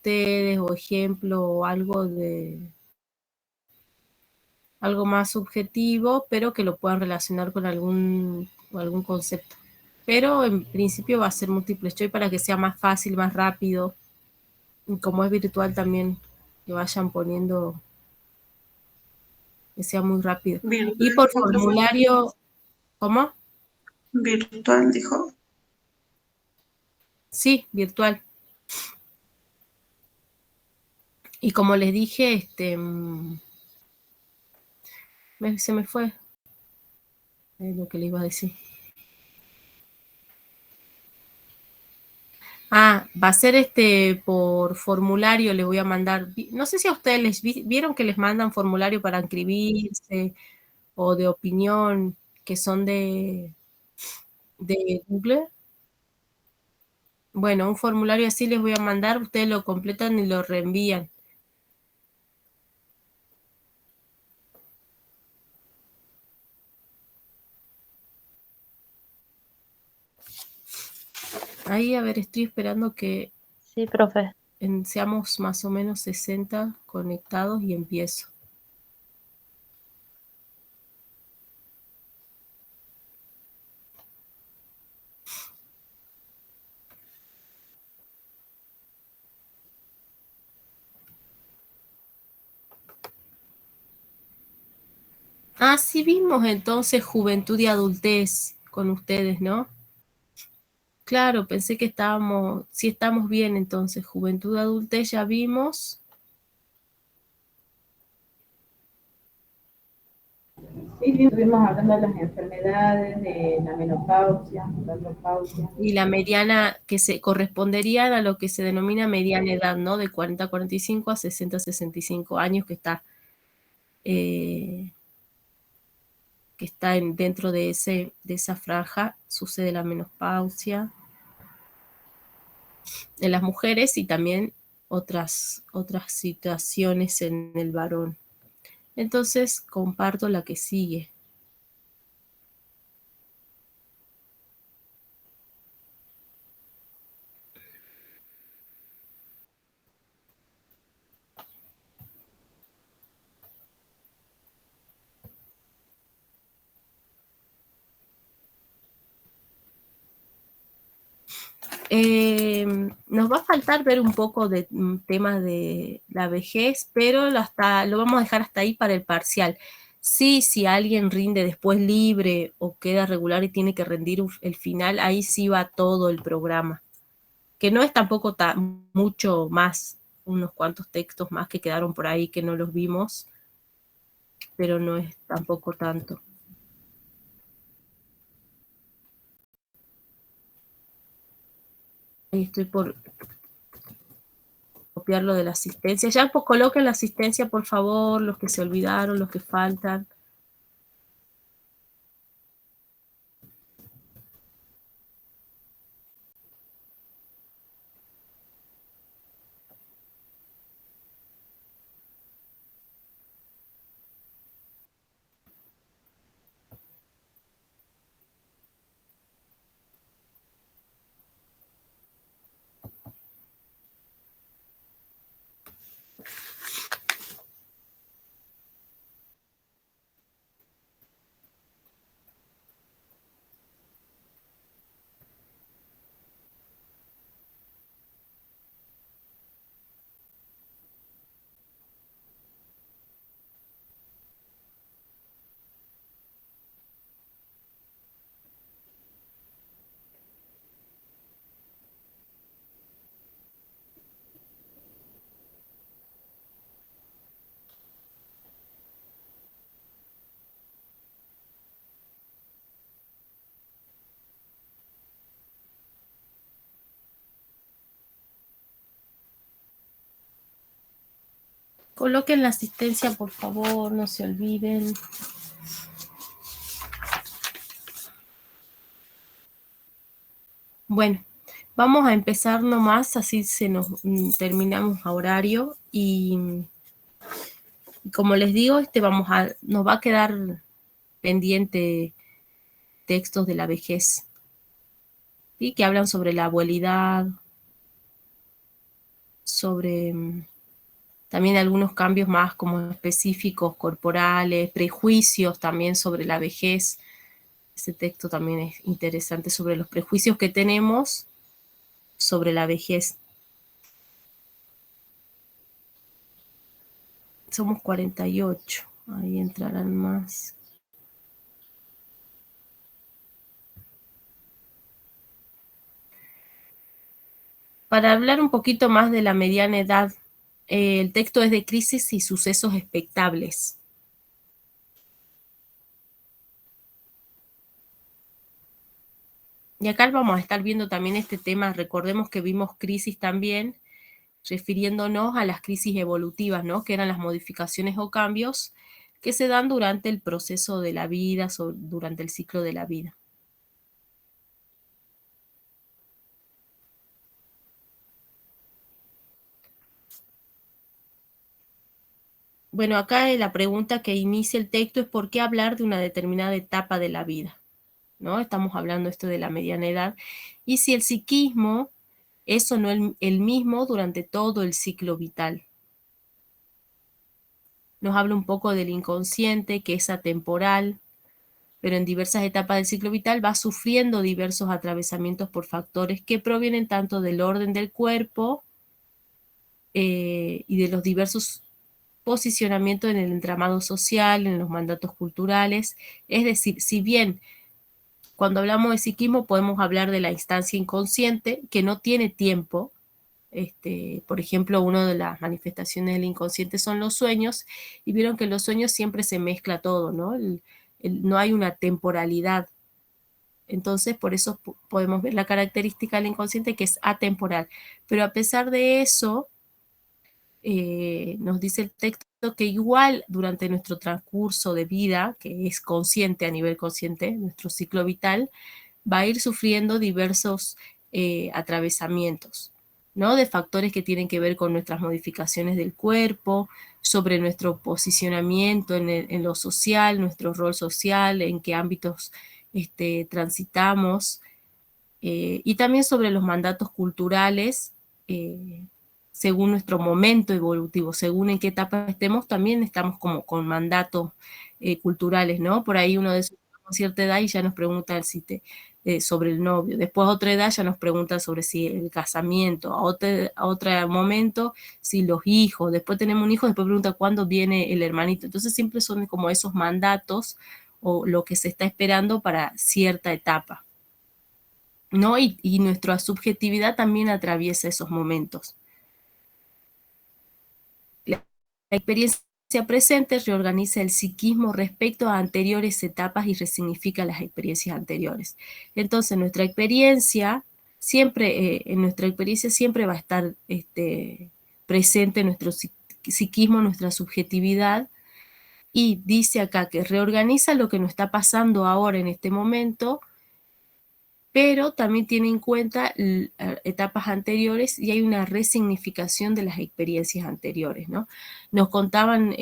ustedes o ejemplo o algo más subjetivo, pero que lo puedan relacionar con algún concepto. Pero en principio va a ser múltiple choice para que sea más fácil, más rápido. Y como es virtual también, que vayan poniendo, que sea muy rápido. Virtual, Y por dijo, profe. formulario, ¿cómo? Virtual, dijo. Sí, virtual. Y como les dije, se me fue lo que le iba a decir. Va a ser por formulario, le voy a mandar. No sé si a ustedes vieron que les mandan formulario para inscribirse o de opinión, que son de Google. Bueno, un formulario así les voy a mandar, ustedes lo completan y lo reenvían. Ahí, a ver, estoy esperando que Sí, profe. seamos más o menos 60 conectados y empiezo. Sí vimos entonces Juventud y Adultez con ustedes, ¿no? Claro, pensé que sí estamos bien entonces, Juventud y Adultez ya vimos. Sí, estuvimos hablando de las enfermedades, de la menopausia, la andropausia. Y la mediana, que se correspondería a lo que se denomina mediana edad, ¿no? De 40 a 45 a 60 a 65 años, que está dentro de esa franja, sucede la menopausia en las mujeres y también otras situaciones en el varón. Entonces, comparto la que sigue. Nos va a faltar ver un poco de temas de la vejez, pero lo vamos a dejar hasta ahí para el parcial. Sí, si alguien rinde después libre o queda regular y tiene que rendir el final, ahí sí va todo el programa. Que no es tampoco mucho más, unos cuantos textos más que quedaron por ahí que no los vimos, pero no es tampoco tanto. Ahí estoy por copiar lo de la asistencia. Ya pues coloquen la asistencia, por favor, los que se olvidaron, los que faltan. Coloquen la asistencia, por favor, no se olviden. Bueno, vamos a empezar nomás, así terminamos a horario y como les digo, nos va a quedar pendiente textos de la vejez, ¿sí? Que hablan sobre la abuelidad, sobre también algunos cambios más como específicos, corporales, prejuicios también sobre la vejez. Ese texto también es interesante sobre los prejuicios que tenemos sobre la vejez. Somos 48, ahí entrarán más. Para hablar un poquito más de la mediana edad, el texto es de crisis y sucesos expectables. Y acá vamos a estar viendo también este tema, recordemos que vimos crisis también, refiriéndonos a las crisis evolutivas, ¿no? Que eran las modificaciones o cambios que se dan durante el proceso de la vida, durante el ciclo de la vida. Bueno, acá la pregunta que inicia el texto es ¿por qué hablar de una determinada etapa de la vida? ¿No? Estamos hablando esto de la mediana edad. Y si el psiquismo es o no el mismo durante todo el ciclo vital. Nos habla un poco del inconsciente, que es atemporal, pero en diversas etapas del ciclo vital va sufriendo diversos atravesamientos por factores que provienen tanto del orden del cuerpo y de los diversos posicionamientos en el entramado social, en los mandatos culturales. Es decir, si bien cuando hablamos de psiquismo podemos hablar de la instancia inconsciente, que no tiene tiempo. Por ejemplo, una de las manifestaciones del inconsciente son los sueños, y vieron que en los sueños siempre se mezcla todo, ¿no? No hay una temporalidad. Entonces, por eso podemos ver la característica del inconsciente que es atemporal. Pero a pesar de eso, nos dice el texto que igual durante nuestro transcurso de vida, que es consciente a nivel consciente, nuestro ciclo vital, va a ir sufriendo diversos atravesamientos, ¿no? De factores que tienen que ver con nuestras modificaciones del cuerpo, sobre nuestro posicionamiento en lo social, nuestro rol social, en qué ámbitos transitamos, y también sobre los mandatos culturales, según nuestro momento evolutivo, según en qué etapa estemos, también estamos como con mandatos culturales, ¿no? Por ahí uno de esos con cierta edad y ya nos pregunta sobre el novio. Después a otra edad ya nos pregunta sobre si el casamiento, a otro momento si los hijos, después tenemos un hijo, después pregunta cuándo viene el hermanito. Entonces siempre son como esos mandatos o lo que se está esperando para cierta etapa, ¿no? Y nuestra subjetividad también atraviesa esos momentos. La experiencia presente reorganiza el psiquismo respecto a anteriores etapas y resignifica las experiencias anteriores. Entonces, nuestra experiencia siempre, en nuestra experiencia siempre va a estar presente nuestro psiquismo, nuestra subjetividad, y dice acá que reorganiza lo que nos está pasando ahora en este momento, pero también tiene en cuenta etapas anteriores y hay una resignificación de las experiencias anteriores, ¿no? Nos contaban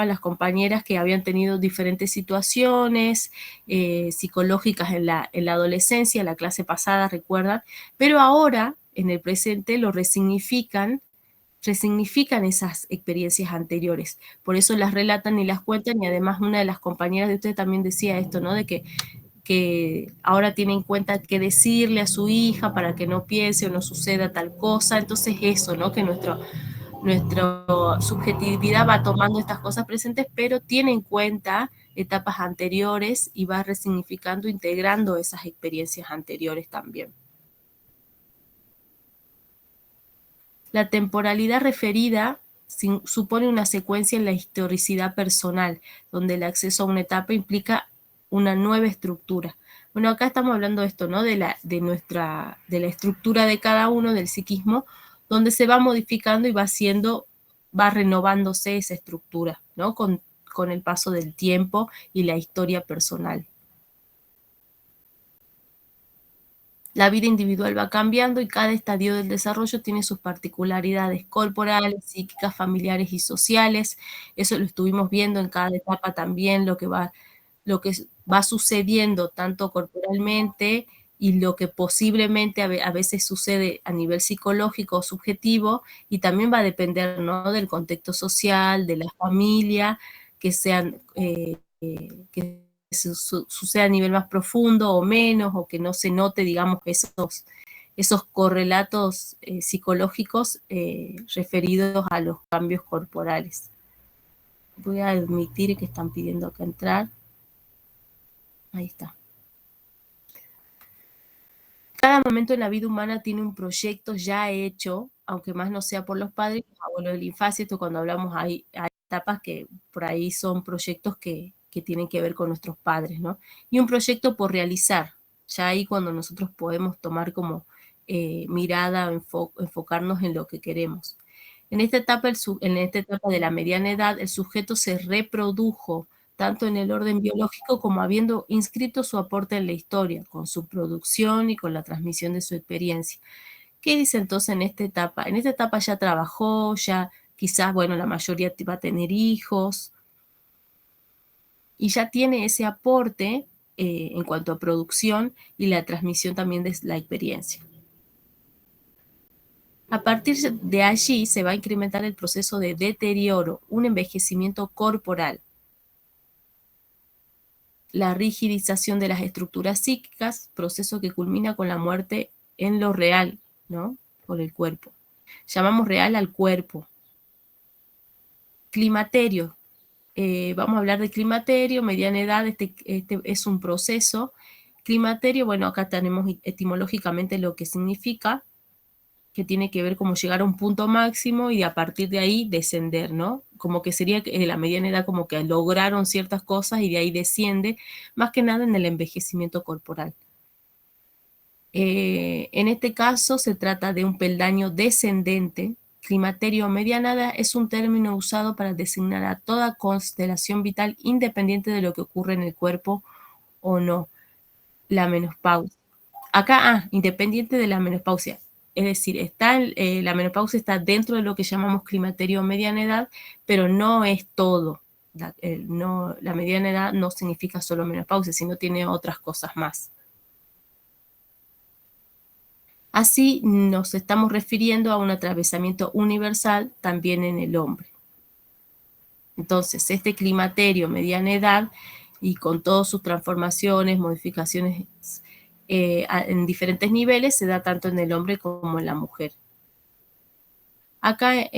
las compañeras que habían tenido diferentes situaciones psicológicas en la adolescencia, la clase pasada, recuerdan, pero ahora, en el presente, lo resignifican esas experiencias anteriores. Por eso las relatan y las cuentan, y además una de las compañeras de ustedes también decía esto, ¿no? De que ahora tiene en cuenta qué decirle a su hija para que no piense o no suceda tal cosa. Entonces eso, ¿no? Que nuestra subjetividad va tomando estas cosas presentes, pero tiene en cuenta etapas anteriores y va resignificando, integrando esas experiencias anteriores también. La temporalidad referida supone una secuencia en la historicidad personal, donde el acceso a una etapa implica una nueva estructura. Bueno, acá estamos hablando de esto, ¿no? De la estructura de cada uno, del psiquismo, donde se va modificando y va renovándose esa estructura, ¿no? Con el paso del tiempo y la historia personal. La vida individual va cambiando y cada estadio del desarrollo tiene sus particularidades corporales, psíquicas, familiares y sociales. Eso lo estuvimos viendo en cada etapa también, lo que va sucediendo tanto corporalmente y lo que posiblemente a veces sucede a nivel psicológico o subjetivo, y también va a depender, ¿no?, del contexto social, de la familia, que sean, que suceda a nivel más profundo o menos, o que no se note, digamos, esos correlatos psicológicos referidos a los cambios corporales. Voy a admitir que están pidiendo acá entrar. Ahí está. Cada momento en la vida humana tiene un proyecto ya hecho, aunque más no sea por los padres, los abuelos de la infancia. Esto cuando hablamos hay etapas que por ahí son proyectos que tienen que ver con nuestros padres, ¿no? Y un proyecto por realizar, ya ahí cuando nosotros podemos tomar como mirada, enfocarnos en lo que queremos. En esta etapa de la mediana edad, el sujeto se reprodujo tanto en el orden biológico como habiendo inscrito su aporte en la historia, con su producción y con la transmisión de su experiencia. ¿Qué dice entonces en esta etapa? En esta etapa ya trabajó, ya quizás, bueno, la mayoría va a tener hijos, y ya tiene ese aporte en cuanto a producción y la transmisión también de la experiencia. A partir de allí se va a incrementar el proceso de deterioro, un envejecimiento corporal, la rigidización de las estructuras psíquicas, proceso que culmina con la muerte en lo real, ¿no?, por el cuerpo. Llamamos real al cuerpo. Climaterio. Vamos a hablar de climaterio, mediana edad, este es un proceso. Climaterio, bueno, acá tenemos etimológicamente lo que significa, que tiene que ver como llegar a un punto máximo y a partir de ahí descender, ¿no? Como que sería la mediana edad, como que lograron ciertas cosas y de ahí desciende, más que nada en el envejecimiento corporal. En este caso se trata de un peldaño descendente. Climaterio o mediana edad es un término usado para designar a toda constelación vital independiente de lo que ocurre en el cuerpo o no. La menopausia. Acá, independiente de la menopausia. Es decir, la menopausia está dentro de lo que llamamos climaterio o mediana edad, pero no es todo. La mediana edad no significa solo menopausia, sino tiene otras cosas más. Así nos estamos refiriendo a un atravesamiento universal también en el hombre. Entonces, este climaterio, mediana edad, y con todas sus transformaciones, modificaciones en diferentes niveles, se da tanto en el hombre como en la mujer. Acá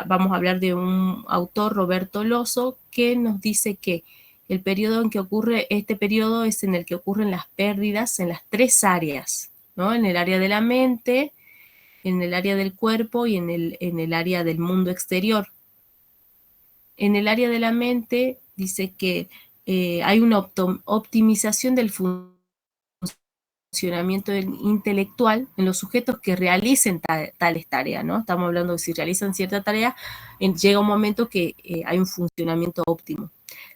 vamos a hablar de un autor, Roberto Lozo, que nos dice que el periodo en que ocurre, este periodo es en el que ocurren las pérdidas en las tres áreas, ¿no? En el área de la mente, en el área del cuerpo y en el área del mundo exterior. En el área de la mente dice que hay una optimización del funcionamiento intelectual en los sujetos que realicen tales tareas, ¿no? Estamos hablando de si realizan cierta tarea, llega un momento que hay un funcionamiento óptimo.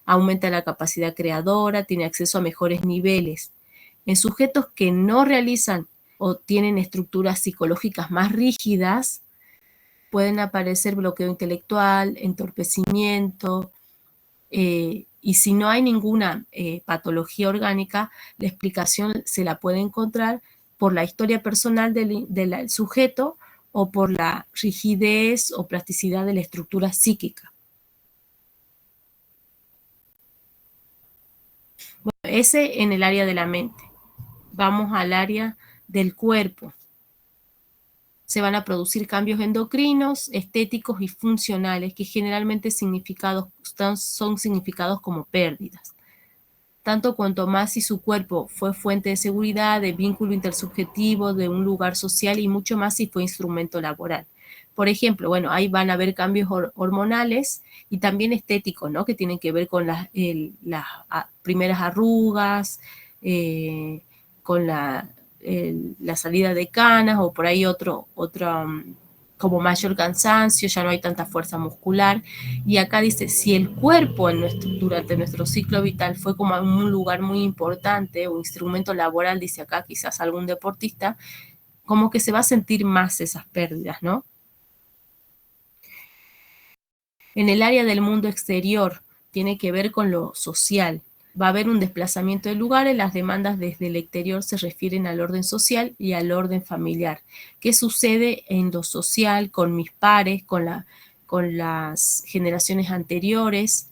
Aumenta la capacidad creadora, tiene acceso a mejores niveles. En sujetos que no realizan o tienen estructuras psicológicas más rígidas, pueden aparecer bloqueo intelectual, entorpecimiento, y si no hay ninguna patología orgánica, la explicación se la puede encontrar por la historia personal del sujeto o por la rigidez o plasticidad de la estructura psíquica. Bueno, ese en el área de la mente. Vamos al área del cuerpo. Se van a producir cambios endocrinos, estéticos y funcionales que generalmente son significados como pérdidas. Tanto cuanto más si su cuerpo fue fuente de seguridad, de vínculo intersubjetivo, de un lugar social y mucho más si fue instrumento laboral. Por ejemplo, bueno, ahí van a haber cambios hormonales y también estéticos, ¿no? Que tienen que ver con las primeras arrugas, con la salida de canas o por ahí otro como mayor cansancio, ya no hay tanta fuerza muscular. Y acá dice, si el cuerpo durante nuestro ciclo vital fue como un lugar muy importante, o instrumento laboral, dice acá quizás algún deportista, como que se va a sentir más esas pérdidas, ¿no? En el área del mundo exterior, tiene que ver con lo social. va a haber un desplazamiento de lugares, las demandas desde el exterior se refieren al orden social y al orden familiar. ¿Qué sucede en lo social con mis pares, con las generaciones anteriores,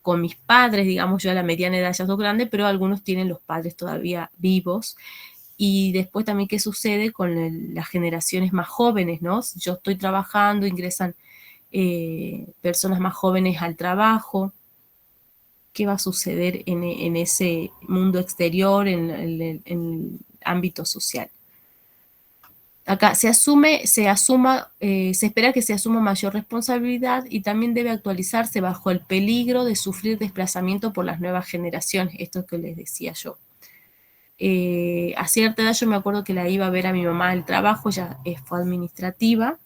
con mis padres? Digamos, yo a la mediana edad ya soy grande, pero algunos tienen los padres todavía vivos. Y después también qué sucede con las generaciones más jóvenes, ¿no? Yo estoy trabajando, ingresan personas más jóvenes al trabajo. ¿Qué va a suceder en ese mundo exterior, en el ámbito social? Acá se espera que se asuma mayor responsabilidad y también debe actualizarse bajo el peligro de sufrir desplazamiento por las nuevas generaciones, esto que les decía yo. A cierta edad yo me acuerdo que la iba a ver a mi mamá al trabajo, ya fue administrativa,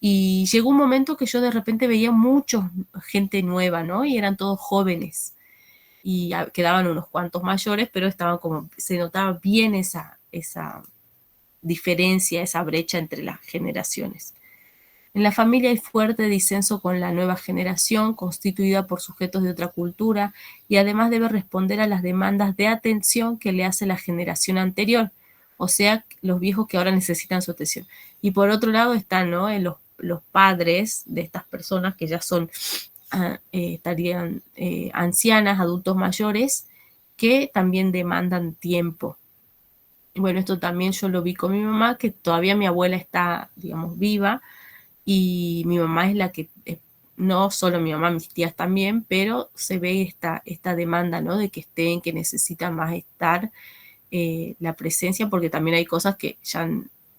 y llegó un momento que yo de repente veía mucha gente nueva, ¿no? Y eran todos jóvenes. Y quedaban unos cuantos mayores, pero estaban como, se notaba bien esa diferencia, esa brecha entre las generaciones. En la familia hay fuerte disenso con la nueva generación, constituida por sujetos de otra cultura, y además debe responder a las demandas de atención que le hace la generación anterior, o sea, los viejos que ahora necesitan su atención. Y por otro lado están, ¿no?, los padres de estas personas que ya son estarían ancianas, adultos mayores, que también demandan tiempo. Bueno, esto también yo lo vi con mi mamá, que todavía mi abuela está, digamos, viva, y mi mamá es la que, no solo mi mamá, mis tías también, pero se ve esta demanda, ¿no?, de que estén, que necesitan más estar, la presencia, porque también hay cosas que ya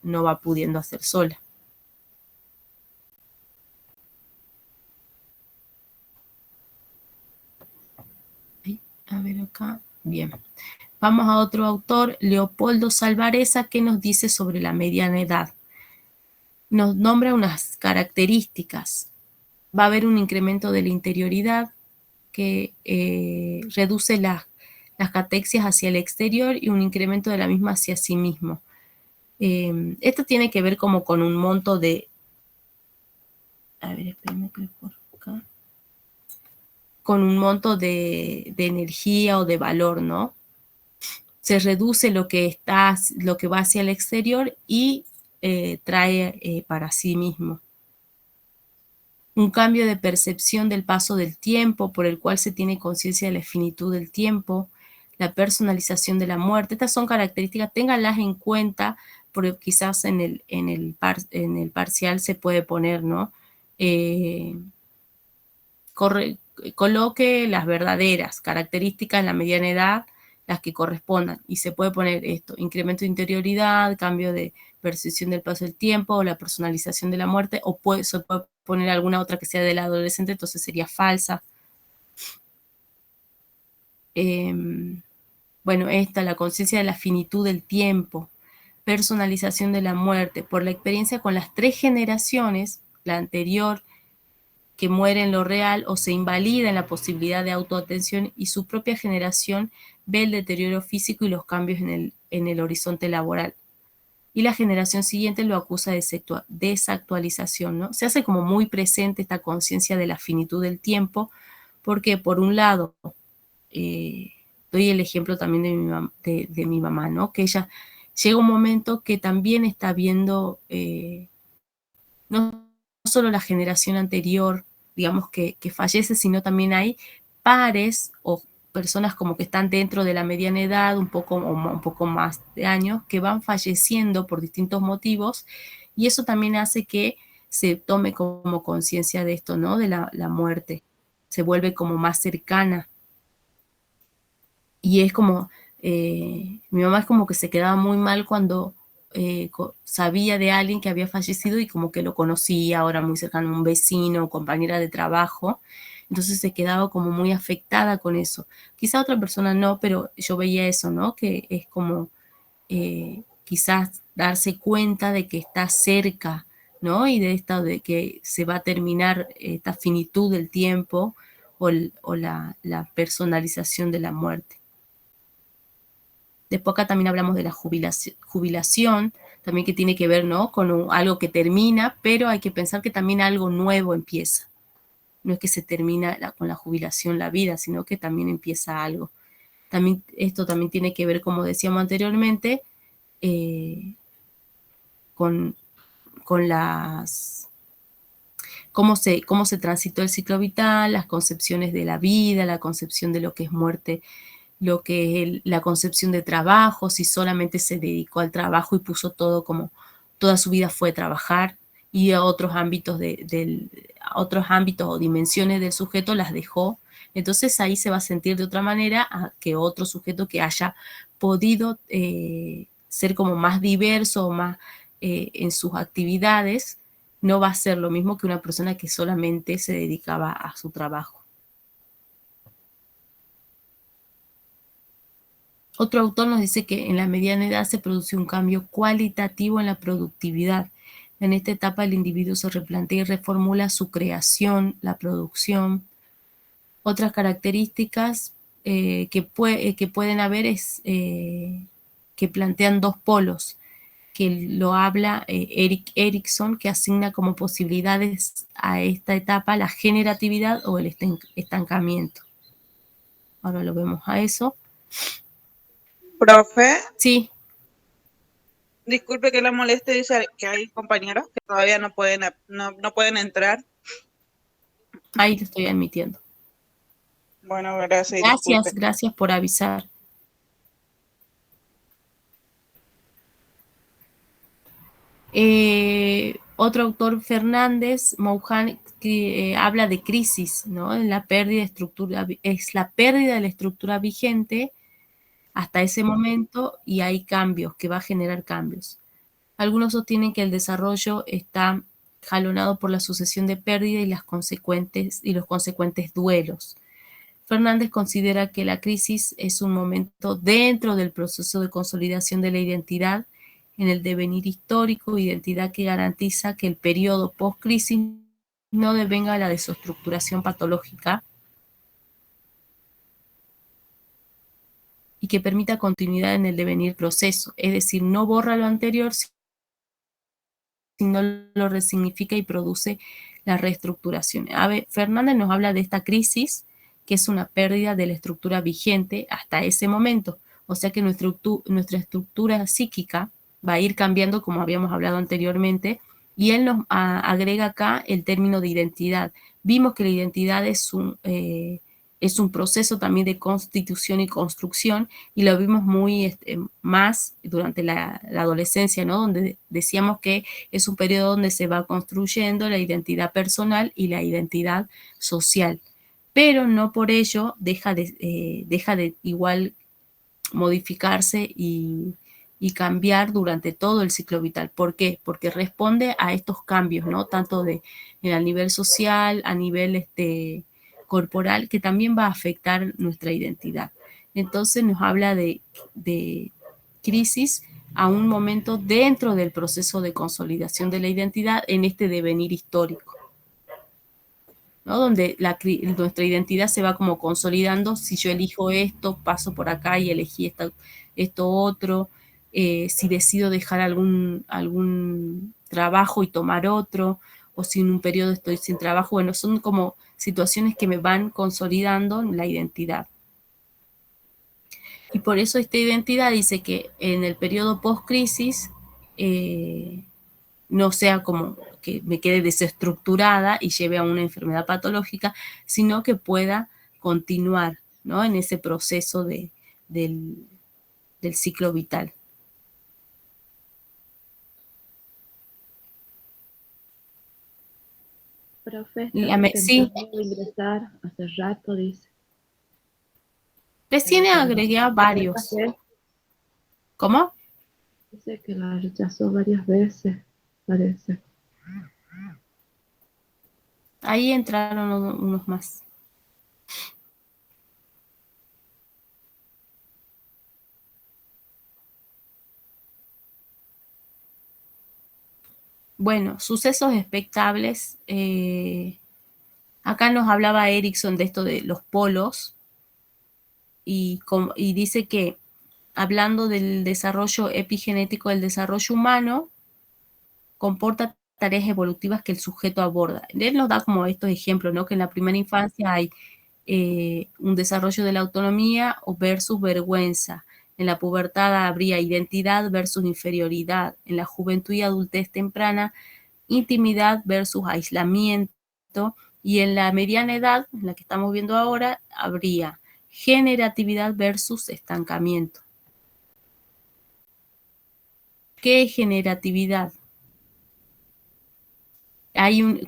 no va pudiendo hacer sola. A ver acá, bien. Vamos a otro autor, Leopoldo Salvareza, que nos dice sobre la mediana edad. Nos nombra unas características. Va a haber un incremento de la interioridad que reduce las catexias hacia el exterior y un incremento de la misma hacia sí mismo. Esto tiene que ver como con un monto de... A ver, espérenme que por acá. Con un monto de energía o de valor, ¿no? Se reduce lo que va hacia el exterior y trae para sí mismo. Un cambio de percepción del paso del tiempo, por el cual se tiene conciencia de la finitud del tiempo, la personalización de la muerte. Estas son características, ténganlas en cuenta, porque quizás en el parcial se puede poner, ¿no? Coloque las verdaderas características en la mediana edad, las que correspondan, y se puede poner esto: incremento de interioridad, cambio de percepción del paso del tiempo, o la personalización de la muerte, o se puede poner alguna otra que sea del adolescente, entonces sería falsa. Bueno, la conciencia de la finitud del tiempo, personalización de la muerte, por la experiencia con las 3 generaciones, la anterior, que muere en lo real o se invalida en la posibilidad de autoatención, y su propia generación ve el deterioro físico y los cambios en el horizonte laboral. Y la generación siguiente lo acusa de desactualización, ¿no? Se hace como muy presente esta conciencia de la finitud del tiempo, porque por un lado, doy el ejemplo también de mi mamá, ¿no? Que ella llega un momento que también está viendo no solo la generación anterior, digamos, que fallece, sino también hay pares o personas como que están dentro de la mediana edad, un poco más de años, que van falleciendo por distintos motivos, y eso también hace que se tome como conciencia de esto, ¿no? De la muerte. Se vuelve como más cercana. Y es como, mi mamá es como que se quedaba muy mal cuando sabía de alguien que había fallecido y como que lo conocía, ahora muy cercano, un vecino, compañera de trabajo, entonces se quedaba como muy afectada con eso. Quizá otra persona no, pero yo veía eso, ¿no? Que es como quizás darse cuenta de que está cerca, ¿no? Y de que se va a terminar esta finitud del tiempo o la personalización de la muerte. Después acá también hablamos de la jubilación, también que tiene que ver, ¿no? Con algo que termina, pero hay que pensar que también algo nuevo empieza. no es que se termina con la jubilación la vida, sino que también empieza algo. También, esto también tiene que ver, como decíamos anteriormente, con las cómo se transitó el ciclo vital, las concepciones de la vida, la concepción de lo que es muerte, lo que es la concepción de trabajo, si solamente se dedicó al trabajo y puso todo como toda su vida fue trabajar, y a otros ámbitos a otros ámbitos o dimensiones del sujeto las dejó. Entonces ahí se va a sentir de otra manera a que otro sujeto que haya podido ser como más diverso o más en sus actividades, no va a ser lo mismo que una persona que solamente se dedicaba a su trabajo. Otro autor nos dice que en la mediana edad se produce un cambio cualitativo en la productividad. En esta etapa el individuo se replantea y reformula su creación, la producción. Otras características que pueden haber es que plantean dos polos, que lo habla Erik Erikson, que asigna como posibilidades a esta etapa la generatividad o el estancamiento. Ahora lo vemos a eso. Profe, Sí, disculpe que la moleste, dice que hay compañeros que todavía no pueden entrar. ahí lo estoy admitiendo. Bueno, gracias y Gracias, disculpe. gracias por avisar. Otro autor, Fernández Mouján, que habla de crisis, ¿no? En la pérdida de estructura, es la pérdida de la estructura vigente hasta ese momento, y hay cambios, que va a generar cambios. Algunos sostienen que el desarrollo está jalonado por la sucesión de pérdida y los consecuentes duelos. Fernández considera que la crisis es un momento dentro del proceso de consolidación de la identidad en el devenir histórico, identidad que garantiza que el periodo post-crisis no devenga la desestructuración patológica y que permita continuidad en el devenir proceso, es decir, no borra lo anterior, sino lo resignifica y produce la reestructuración. Fernández nos habla de esta crisis, que es una pérdida de la estructura vigente hasta ese momento, o sea que nuestra estructura psíquica va a ir cambiando, como habíamos hablado anteriormente, y él nos agrega acá el término de identidad. Vimos que la identidad es un proceso también de constitución y construcción, y lo vimos muy más durante la adolescencia, ¿no? Donde decíamos que es un periodo donde se va construyendo la identidad personal y la identidad social, pero no por ello deja de igual modificarse y cambiar durante todo el ciclo vital. ¿Por qué? Porque responde a estos cambios, ¿no? Tanto a nivel social, a nivel corporal, que también va a afectar nuestra identidad. Entonces nos habla de crisis a un momento dentro del proceso de consolidación de la identidad en este devenir histórico, ¿no? Donde nuestra identidad se va como consolidando. Si yo elijo esto, paso por acá y elegí esto otro. Si decido dejar algún trabajo y tomar otro, o si en un periodo estoy sin trabajo, bueno, son como situaciones que me van consolidando la identidad. Y por eso esta identidad dice que en el periodo post-crisis no sea como que me quede desestructurada y lleve a una enfermedad patológica, sino que pueda continuar, ¿no? En ese proceso del ciclo vital. Profe, estaba Sí, intentando ingresar hace rato, dice. recién agregué a varios. ¿Cómo? Dice que la rechazó varias veces, parece. Ahí entraron unos más. Bueno, sucesos expectables. Acá nos hablaba Erikson de esto de los polos y dice que hablando del desarrollo epigenético del desarrollo humano, comporta tareas evolutivas que el sujeto aborda. Él nos da como estos ejemplos, ¿no? Que en la primera infancia hay un desarrollo de la autonomía versus vergüenza. En la pubertad habría identidad versus inferioridad. En la juventud y adultez temprana, intimidad versus aislamiento. Y en la mediana edad, en la que estamos viendo ahora, habría generatividad versus estancamiento. ¿Qué es generatividad?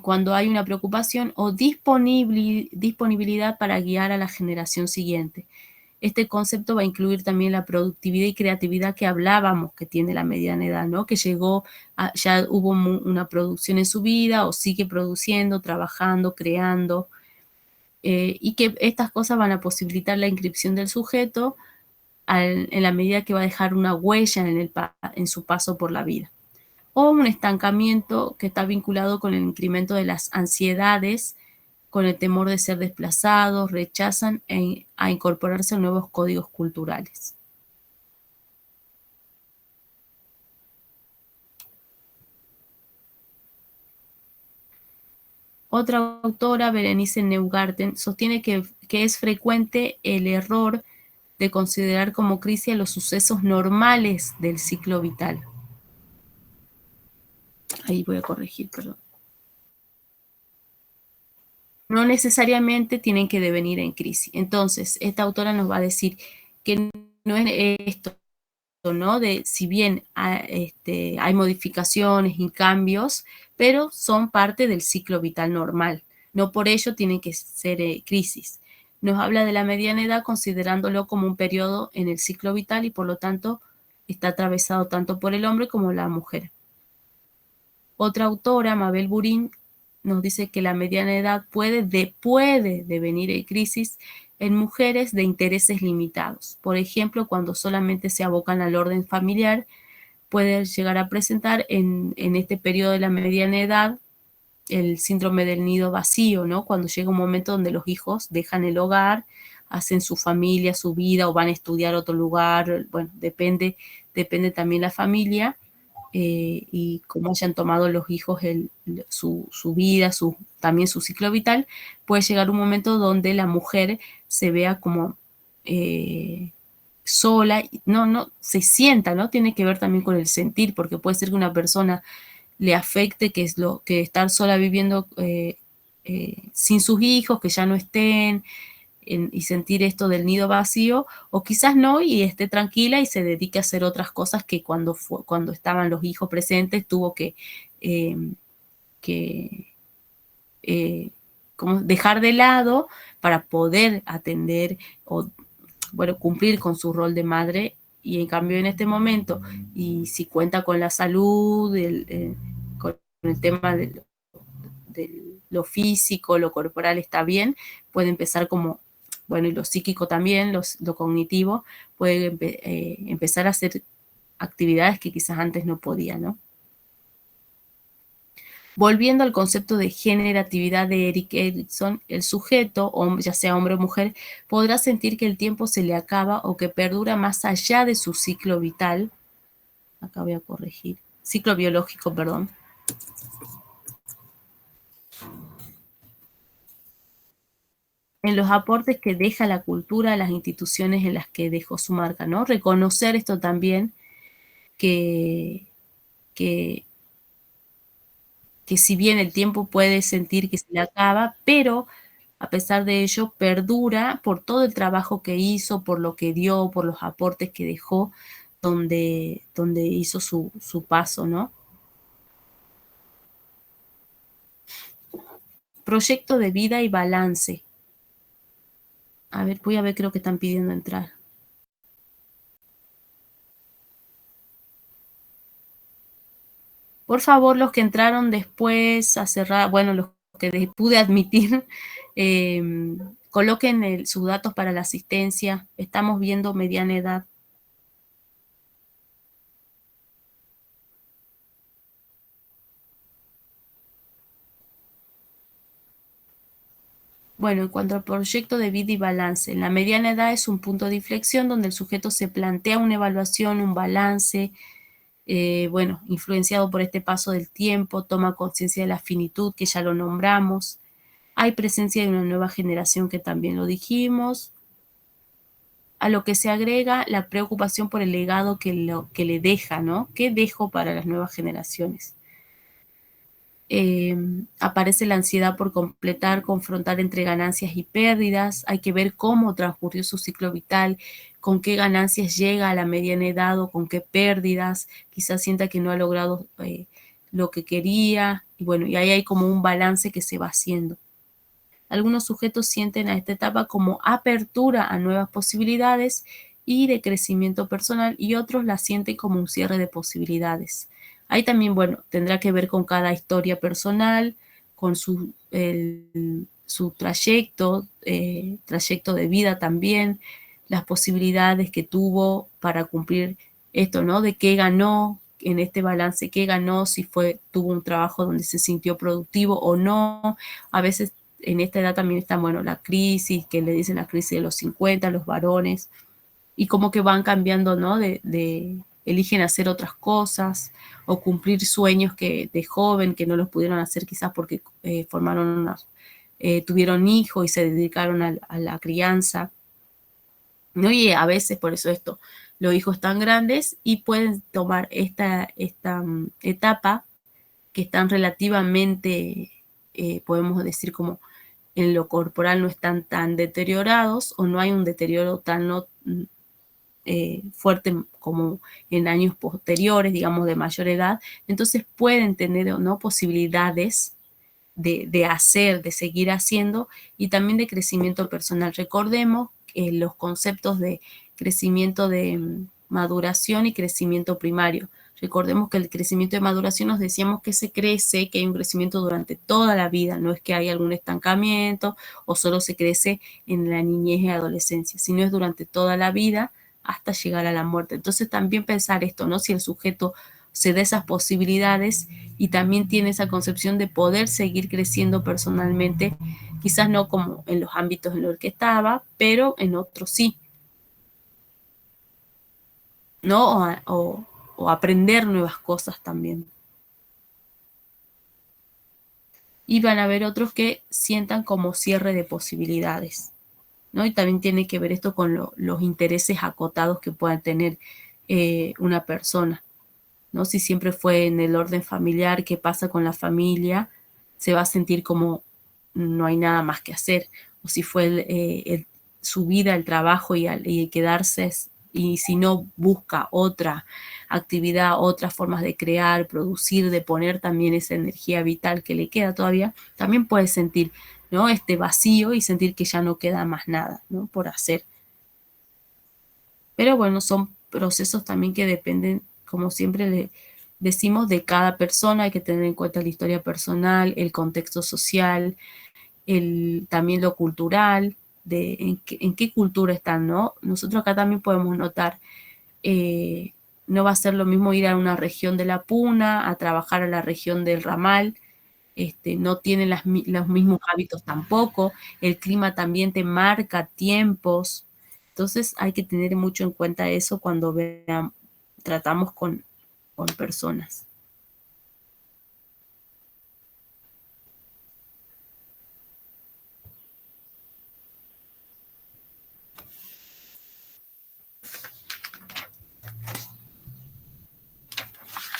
Cuando hay una preocupación o disponibilidad para guiar a la generación siguiente. Este concepto va a incluir también la productividad y creatividad que hablábamos que tiene la mediana edad, ¿no? Que llegó, ya hubo una producción en su vida o sigue produciendo, trabajando, creando, y que estas cosas van a posibilitar la inscripción del sujeto en la medida que va a dejar una huella en su paso por la vida. O un estancamiento que está vinculado con el incremento de las ansiedades, con el temor de ser desplazados, rechazan a incorporarse a nuevos códigos culturales. Otra autora, Berenice Neugarten, sostiene que es frecuente el error de considerar como crisis a los sucesos normales del ciclo vital. Ahí voy a corregir, perdón. No necesariamente tienen que devenir en crisis. Entonces, esta autora nos va a decir que no es esto, ¿no? De si bien hay modificaciones y cambios, pero son parte del ciclo vital normal. No por ello tienen que ser crisis. Nos habla de la mediana edad considerándolo como un periodo en el ciclo vital y por lo tanto está atravesado tanto por el hombre como la mujer. Otra autora, Mabel Burín, nos dice que la mediana edad puede devenir en crisis en mujeres de intereses limitados. Por ejemplo, cuando solamente se abocan al orden familiar, puede llegar a presentar en este periodo de la mediana edad el síndrome del nido vacío, ¿no? Cuando llega un momento donde los hijos dejan el hogar, hacen su familia, su vida o van a estudiar a otro lugar, bueno, depende también la familia. Y cómo hayan tomado los hijos su vida, también su ciclo vital, puede llegar un momento donde la mujer se vea como sola, no se sienta, ¿no? Tiene que ver también con el sentir, porque puede ser que una persona le afecte que estar sola viviendo sin sus hijos, que ya no estén, y sentir esto del nido vacío, o quizás no, y esté tranquila y se dedique a hacer otras cosas que cuando estaban los hijos presentes tuvo que como dejar de lado para poder atender o, bueno, cumplir con su rol de madre. Y en cambio en este momento, y si cuenta con la salud, con el tema de lo físico, lo corporal está bien, puede empezar como, bueno, y lo psíquico también, lo cognitivo, puede empezar a hacer actividades que quizás antes no podía, ¿no? Volviendo al concepto de generatividad de Erik Erikson, el sujeto, ya sea hombre o mujer, podrá sentir que el tiempo se le acaba o que perdura más allá de su ciclo vital. Acá voy a corregir. Ciclo biológico, perdón. En los aportes que deja la cultura a las instituciones en las que dejó su marca, ¿no? Reconocer esto también, que si bien el tiempo puede sentir que se le acaba, pero a pesar de ello perdura por todo el trabajo que hizo, por lo que dio, por los aportes que dejó, donde hizo su paso, ¿no? Proyecto de vida y balance. A ver, voy a ver, creo que están pidiendo entrar. Por favor, los que entraron después a cerrar, bueno, los que pude admitir, coloquen sus datos para la asistencia. Estamos viendo mediana edad. Bueno, en cuanto al proyecto de vida y balance, en la mediana edad es un punto de inflexión donde el sujeto se plantea una evaluación, un balance, Bueno, influenciado por este paso del tiempo, toma conciencia de la finitud, que ya lo nombramos. Hay presencia de una nueva generación, que también lo dijimos. A lo que se agrega la preocupación por el legado que le deja, ¿no? ¿Qué dejo para las nuevas generaciones? Aparece la ansiedad por completar, confrontar entre ganancias y pérdidas. Hay que ver cómo transcurrió su ciclo vital, con qué ganancias llega a la mediana edad o con qué pérdidas. Quizás sienta que no ha logrado lo que quería. Y bueno, y ahí hay como un balance que se va haciendo. Algunos sujetos sienten a esta etapa como apertura a nuevas posibilidades y de crecimiento personal, y otros la sienten como un cierre de posibilidades. Ahí también, bueno, tendrá que ver con cada historia personal, con su trayecto de vida también, las posibilidades que tuvo para cumplir esto, ¿no? De qué ganó en este balance, qué ganó, si tuvo un trabajo donde se sintió productivo o no. A veces en esta edad también está, bueno, la crisis, que le dicen la crisis de los 50, los varones, y como que van cambiando, ¿no? Eligen hacer otras cosas o cumplir sueños de joven que no los pudieron hacer quizás porque tuvieron hijos y se dedicaron a la crianza, ¿no? Y a veces por eso los hijos están grandes y pueden tomar esta etapa que están relativamente, podemos decir como en lo corporal no están tan deteriorados o no hay un deterioro tan fuerte como en años posteriores, digamos de mayor edad, entonces pueden tener, ¿no?, posibilidades de hacer, de seguir haciendo, y también de crecimiento personal. Recordemos los conceptos de crecimiento de maduración y crecimiento primario. Recordemos que el crecimiento de maduración nos decíamos que se crece, que hay un crecimiento durante toda la vida, no es que hay algún estancamiento o solo se crece en la niñez y adolescencia, sino es durante toda la vida hasta llegar a la muerte. Entonces también pensar esto, ¿no? Si el sujeto se da esas posibilidades y también tiene esa concepción de poder seguir creciendo personalmente, quizás no como en los ámbitos en los que estaba, pero en otros sí, ¿no? O aprender nuevas cosas también. Y van a haber otros que sientan como cierre de posibilidades, ¿no? Y también tiene que ver esto con los intereses acotados que puedan tener una persona, ¿no? Si siempre fue en el orden familiar, ¿qué pasa con la familia? Se va a sentir como no hay nada más que hacer. O si fue su vida, el trabajo y quedarse, y si no busca otra actividad, otras formas de crear, producir, de poner también esa energía vital que le queda todavía, también puede sentir, ¿no?, este vacío y sentir que ya no queda más nada, ¿no?, por hacer. Pero bueno, son procesos también que dependen, como siempre le decimos, de cada persona. Hay que tener en cuenta la historia personal, el contexto social, también lo cultural, en qué cultura están, ¿no? Nosotros acá también podemos notar, no va a ser lo mismo ir a una región de la Puna, a trabajar a la región del Ramal, no tienen los mismos hábitos tampoco, el clima también te marca tiempos, entonces hay que tener mucho en cuenta eso cuando tratamos con personas.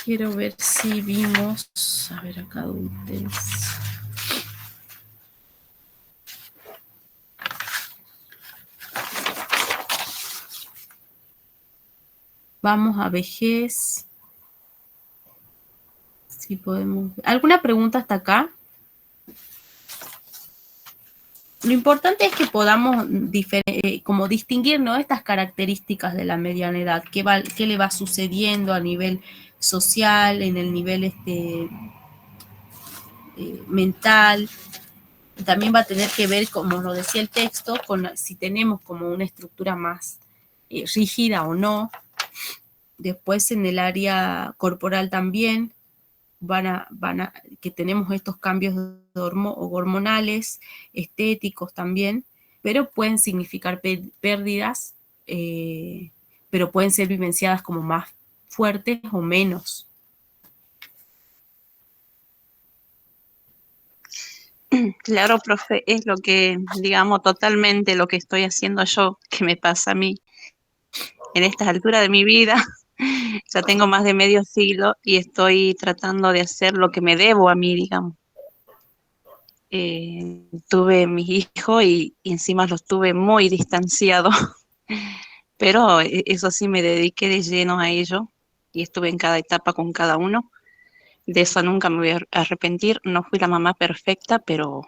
Quiero ver si vimos, a ver acá adultos. Vamos a vejez. Si podemos. ¿Alguna pregunta hasta acá? Lo importante es que podamos como distinguir, ¿no?, estas características de la mediana edad, qué le va sucediendo a nivel social, en el nivel mental. También va a tener que ver, como lo decía el texto, con si tenemos como una estructura más rígida o no. Después en el área corporal también que tenemos estos cambios hormonales, estéticos también, pero pueden significar pérdidas, pero pueden ser vivenciadas como más fuertes o menos. Claro, profe, es lo que, digamos, totalmente lo que estoy haciendo yo, que me pasa a mí en estas alturas de mi vida. Ya tengo más de medio siglo y estoy tratando de hacer lo que me debo a mí, digamos. Tuve mis hijos y encima los tuve muy distanciados, pero eso sí me dediqué de lleno a ello y estuve en cada etapa con cada uno. De eso nunca me voy a arrepentir. No fui la mamá perfecta, pero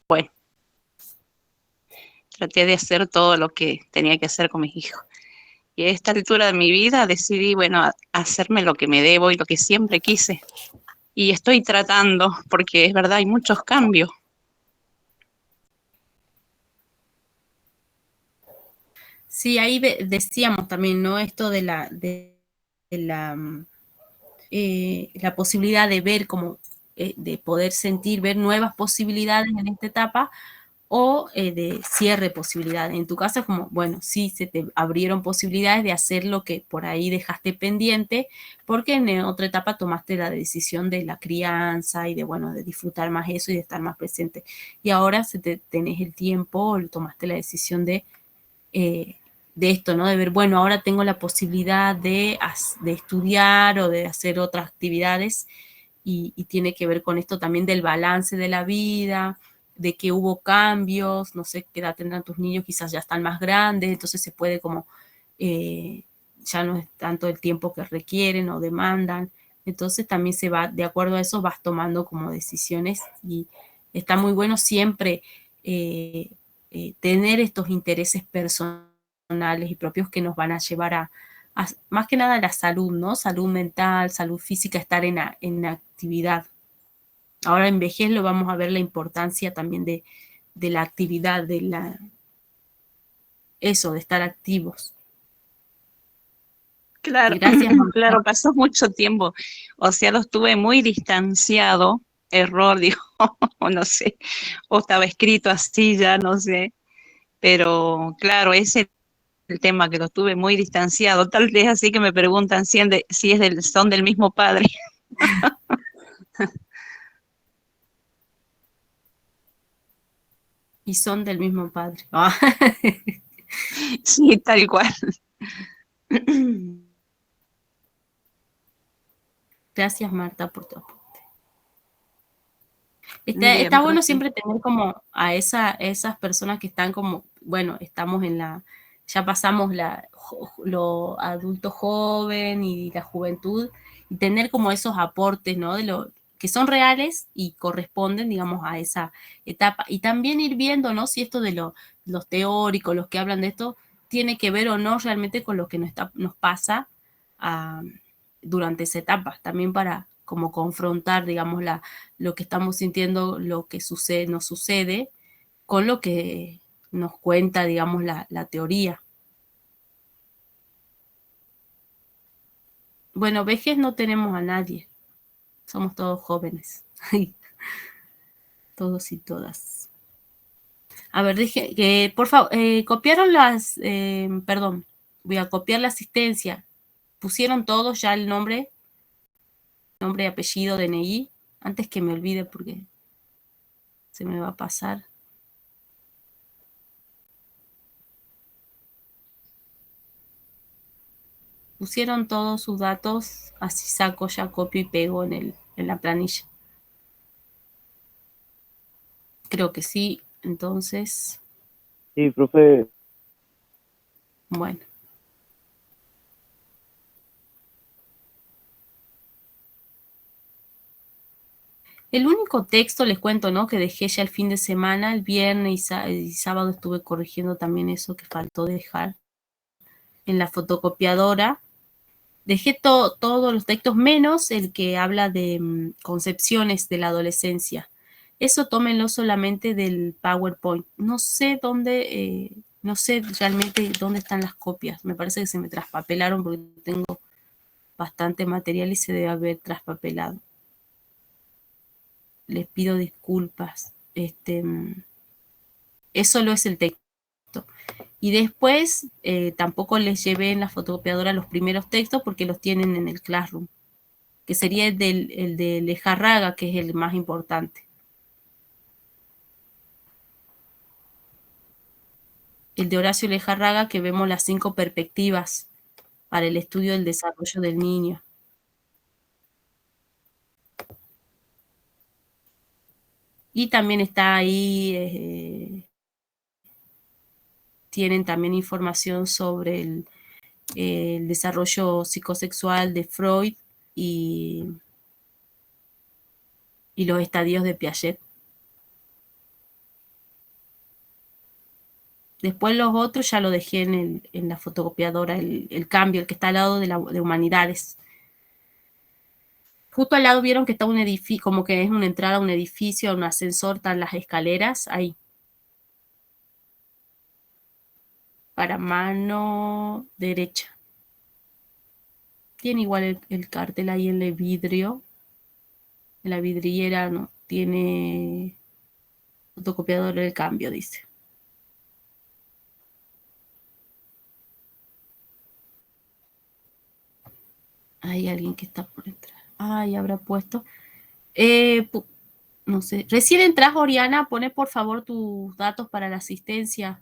bueno, traté de hacer todo lo que tenía que hacer con mis hijos. Y a esta altura de mi vida decidí, bueno, hacerme lo que me debo y lo que siempre quise. Y estoy tratando, porque es verdad, hay muchos cambios. Sí, ahí decíamos también, ¿no? Esto de la posibilidad de ver como, de poder sentir, ver nuevas posibilidades en esta etapa, o de cierre posibilidades. En tu caso es como, bueno, sí, se te abrieron posibilidades de hacer lo que por ahí dejaste pendiente, porque en otra etapa tomaste la decisión de la crianza y de, bueno, de disfrutar más eso y de estar más presente. Y ahora tenés el tiempo, tomaste la decisión de esto, ¿no? De ver, bueno, ahora tengo la posibilidad de estudiar o de hacer otras actividades y tiene que ver con esto también del balance de la vida, de que hubo cambios, no sé qué edad tendrán tus niños, quizás ya están más grandes, entonces se puede como, ya no es tanto el tiempo que requieren o demandan, entonces también se va, de acuerdo a eso vas tomando como decisiones y está muy bueno siempre tener estos intereses personales y propios que nos van a llevar a más que nada la salud, ¿no? Salud mental, salud física, estar en actividad. Ahora en vejez lo vamos a ver la importancia también de la actividad, eso, de estar activos. Claro, Gracias, mamá. claro, pasó mucho tiempo. O sea, los tuve muy distanciado. Error, digo, o no sé, o estaba escrito así, ya no sé. Pero claro, ese es el tema, que los tuve muy distanciado. Tal vez así que me preguntan si son del mismo padre. Y son del mismo padre. Ah. Sí, tal cual. Gracias, Marta, por tu aporte. Está Bien, bueno profe. siempre tener como a esas personas que están como, bueno, estamos ya pasamos lo adulto joven y la juventud, y tener como esos aportes, ¿no? De lo que son reales y corresponden, digamos, a esa etapa. Y también ir viendo, ¿no? Si esto de los teóricos, los que hablan de esto, tiene que ver o no realmente con lo que nos pasa ah, durante esa etapa. También para como confrontar, digamos, lo que estamos sintiendo, lo que nos sucede, con lo que nos cuenta, digamos, la teoría. Bueno, vejez no tenemos a nadie, somos todos jóvenes, todos y todas. A ver, por favor, copiaron perdón, voy a copiar la asistencia. ¿Pusieron todos ya el nombre, apellido, DNI? Antes que me olvide porque se me va a pasar. Pusieron todos sus datos, así saco, ya copio y pego en la planilla. Creo que sí, entonces, Sí, profe, bueno. El único texto, les cuento, ¿no? Que dejé ya el fin de semana, el viernes y sábado estuve corrigiendo también eso que faltó dejar en la fotocopiadora. Dejé todos los textos menos el que habla de concepciones de la adolescencia. Eso tómenlo solamente del PowerPoint. No sé no sé realmente dónde están las copias. Me parece que se me traspapelaron porque tengo bastante material y se debe haber traspapelado. Les pido disculpas. Eso solo es el texto. Y después tampoco les llevé en la fotocopiadora los primeros textos porque los tienen en el Classroom, que sería el de Lejarraga, que es el más importante. El de Horacio Lejarraga, que vemos las 5 perspectivas para el estudio del desarrollo del niño. Y también está ahí, tienen también información sobre el desarrollo psicosexual de Freud y los estadios de Piaget. Después los otros ya lo dejé en la fotocopiadora, el cambio, el que está al lado de humanidades. Justo al lado vieron que está un edificio, como que es una entrada a un edificio, a un ascensor, están las escaleras, ahí. Para mano derecha. Tiene igual el cartel ahí en el vidrio. En la vidriera, ¿no? Tiene fotocopiador del cambio, dice. Hay alguien que está por entrar. Ay, habrá puesto. No sé. Recién entras, Oriana. Pone por favor tus datos para la asistencia.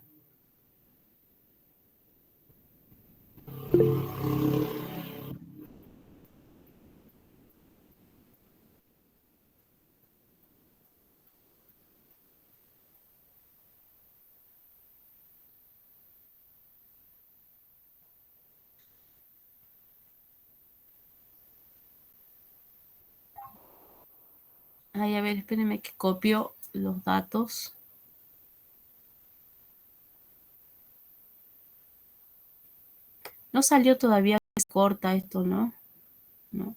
Ay, a ver, espérenme que copio los datos. No salió todavía, es corta esto, ¿no? No.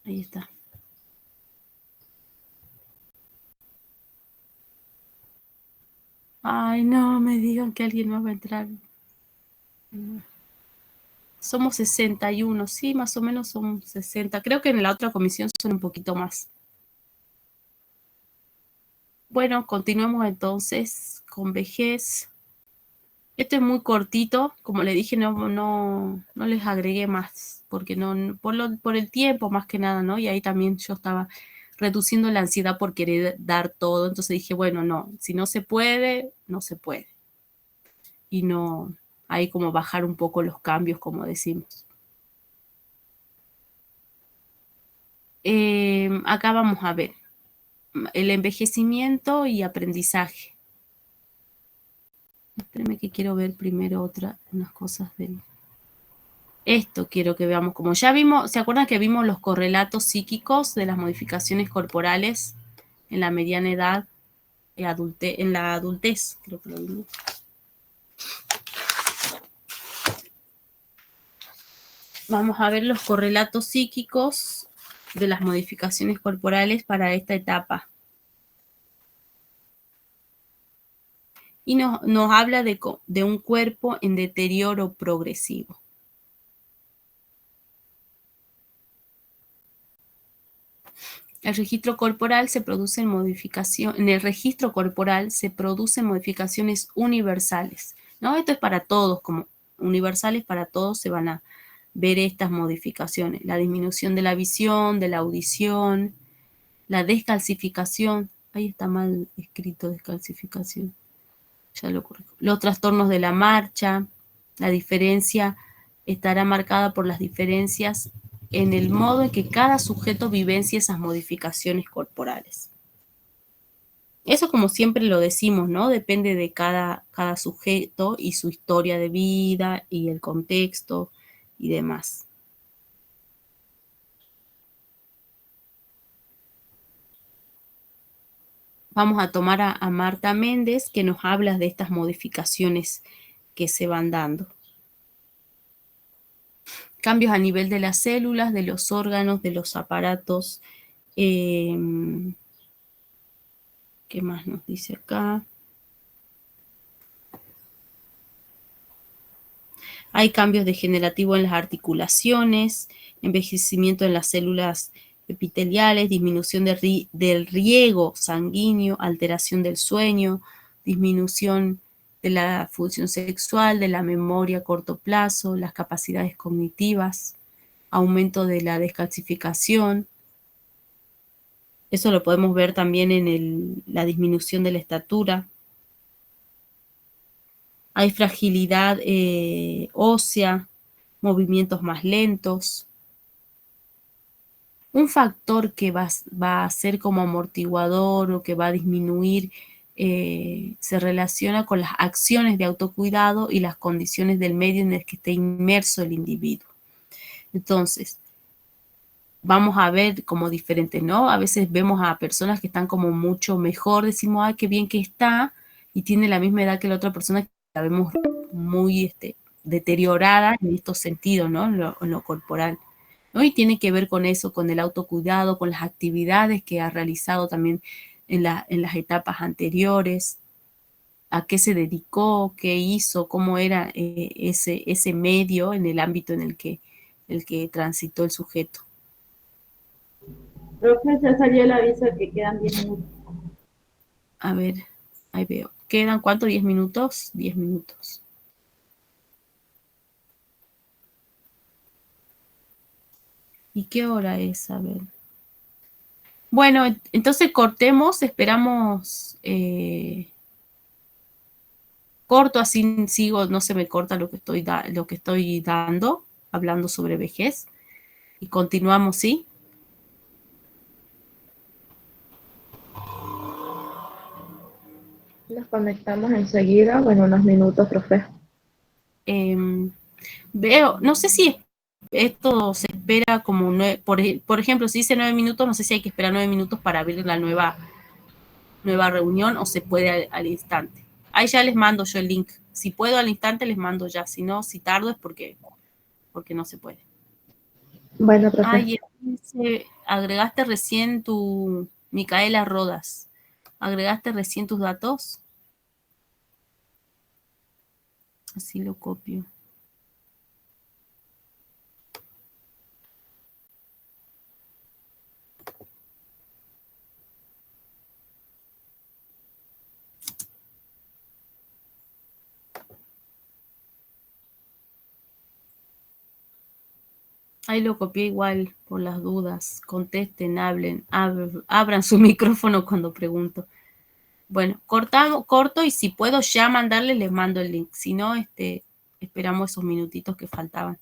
Ahí está. Ay, no me digan que alguien más va a entrar. Somos 61, sí, más o menos son 60. Creo que en la otra comisión son un poquito más. Bueno, continuemos entonces con vejez. Este es muy cortito, como le dije, no les agregué más, porque por el tiempo más que nada, ¿no? Y ahí también yo estaba reduciendo la ansiedad por querer dar todo, entonces dije, bueno, no, si no se puede, no se puede. Y no, hay como bajar un poco los cambios, como decimos. Acá vamos a ver el envejecimiento y aprendizaje. Espérenme que quiero ver primero unas cosas del... Esto quiero que veamos, como ya vimos, ¿se acuerdan que vimos los correlatos psíquicos de las modificaciones corporales en la mediana edad, en la adultez? Creo que lo vimos. Vamos a ver los correlatos psíquicos de las modificaciones corporales para esta etapa. Y nos habla de un cuerpo en deterioro progresivo. El registro corporal se produce en el registro corporal se producen modificaciones universales, ¿no? Esto es para todos, como universales para todos se van a ver estas modificaciones. La disminución de la visión, de la audición, la descalcificación. Ahí está mal escrito descalcificación. Ya lo corrijo. Los trastornos de la marcha, la diferencia estará marcada por las diferencias en el modo en que cada sujeto vivencia esas modificaciones corporales. Eso, como siempre lo decimos, ¿no? Depende de cada sujeto y su historia de vida y el contexto y demás. Vamos a tomar a Marta Méndez, que nos habla de estas modificaciones que se van dando. cambios a nivel de las células, de los órganos, de los aparatos. ¿Qué más nos dice acá? Hay cambios degenerativos en las articulaciones, envejecimiento en las células epiteliales, disminución del riego sanguíneo, alteración del sueño, disminución de la función sexual, de la memoria a corto plazo, las capacidades cognitivas, aumento de la descalcificación. Eso lo podemos ver también en la disminución de la estatura. Hay fragilidad ósea, movimientos más lentos. Un factor que va a ser como amortiguador o que va a disminuir se relaciona con las acciones de autocuidado y las condiciones del medio en el que esté inmerso el individuo. Entonces, vamos a ver como diferentes, ¿no? A veces vemos a personas que están como mucho mejor, decimos, ay, qué bien que está, y tiene la misma edad que la otra persona, que la vemos muy deteriorada en estos sentidos, ¿no? En lo corporal, ¿no? Y tiene que ver con eso, con el autocuidado, con las actividades que ha realizado también en las etapas anteriores, a qué se dedicó, qué hizo, cómo era ese medio en el ámbito en el que transitó el sujeto. Profe, ya salió el aviso que quedan 10 minutos. A ver, ahí veo. ¿Quedan cuánto? ¿10 minutos? 10 minutos. ¿Y qué hora es? A ver. Bueno, entonces cortemos, esperamos corto, así sigo, no se me corta lo que estoy dando, hablando sobre vejez. Y continuamos, ¿sí? Nos conectamos enseguida, bueno, unos minutos, profe. Veo, no sé si esto se espera como, por ejemplo, si dice 9 minutos, no sé si hay que esperar 9 minutos para abrir la nueva reunión o se puede al instante. Ahí ya les mando yo el link. Si puedo al instante les mando ya, si no, si tardo es porque no se puede. Bueno, profe. Ay, agregaste recién Micaela Rodas, agregaste recién tus datos. Así lo copio. Ahí lo copié igual por las dudas. Contesten, hablen, abran su micrófono cuando pregunto. Bueno, corto y si puedo ya mandarles, les mando el link. Si no, esperamos esos minutitos que faltaban.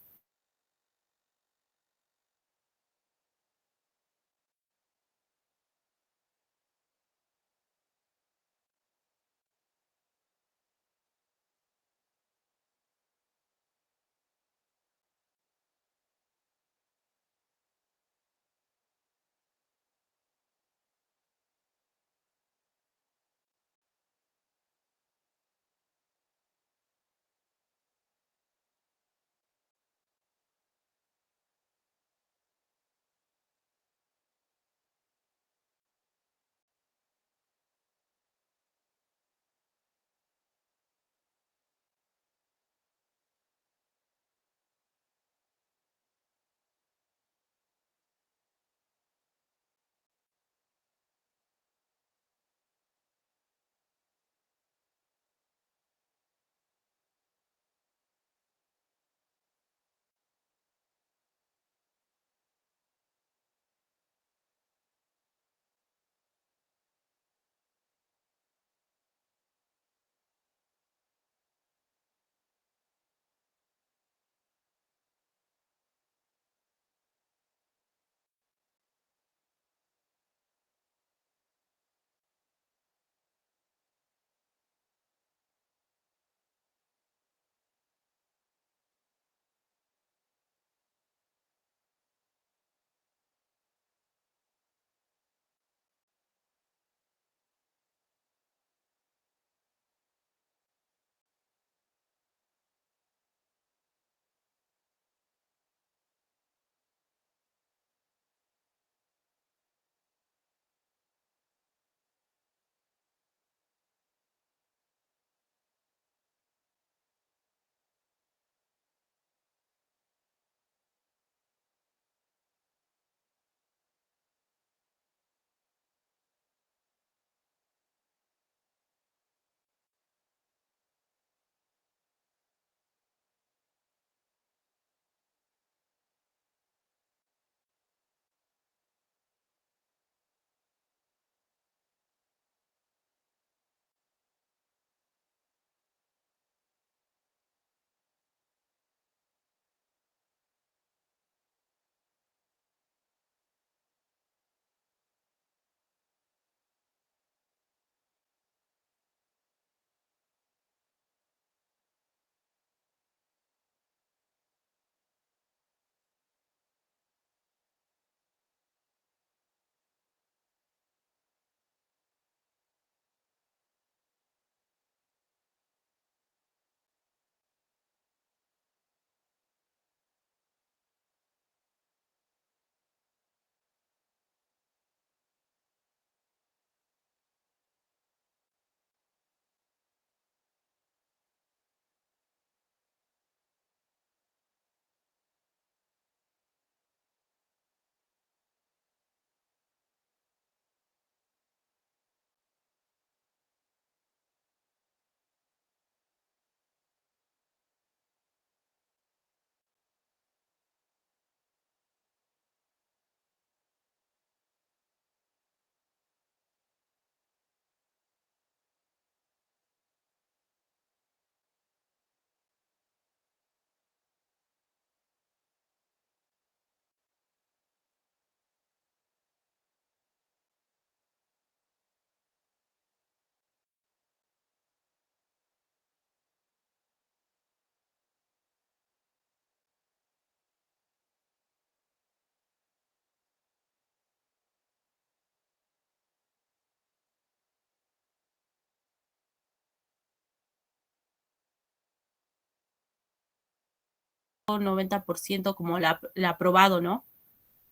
90% como la aprobado, ¿no?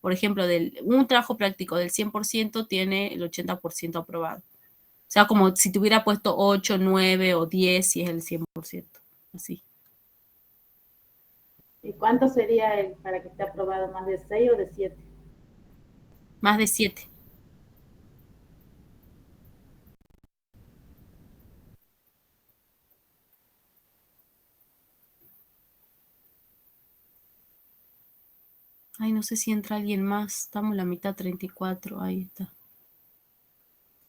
Por ejemplo, un trabajo práctico del 100% tiene el 80% aprobado. O sea, como si te hubiera puesto 8, 9 o 10 si es el 100%. Así. ¿Y cuánto sería para que esté aprobado? ¿Más de 6 o de 7? Más de 7. Ay, no sé si entra alguien más. Estamos en la mitad 34. Ahí está.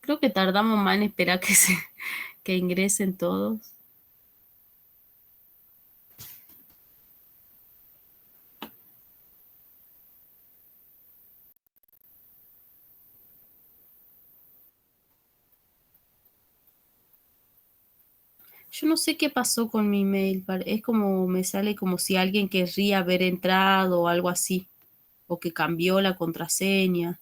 Creo que tardamos más en esperar que ingresen todos. Yo no sé qué pasó con mi mail. Es como me sale como si alguien querría haber entrado o algo así. O que cambió la contraseña.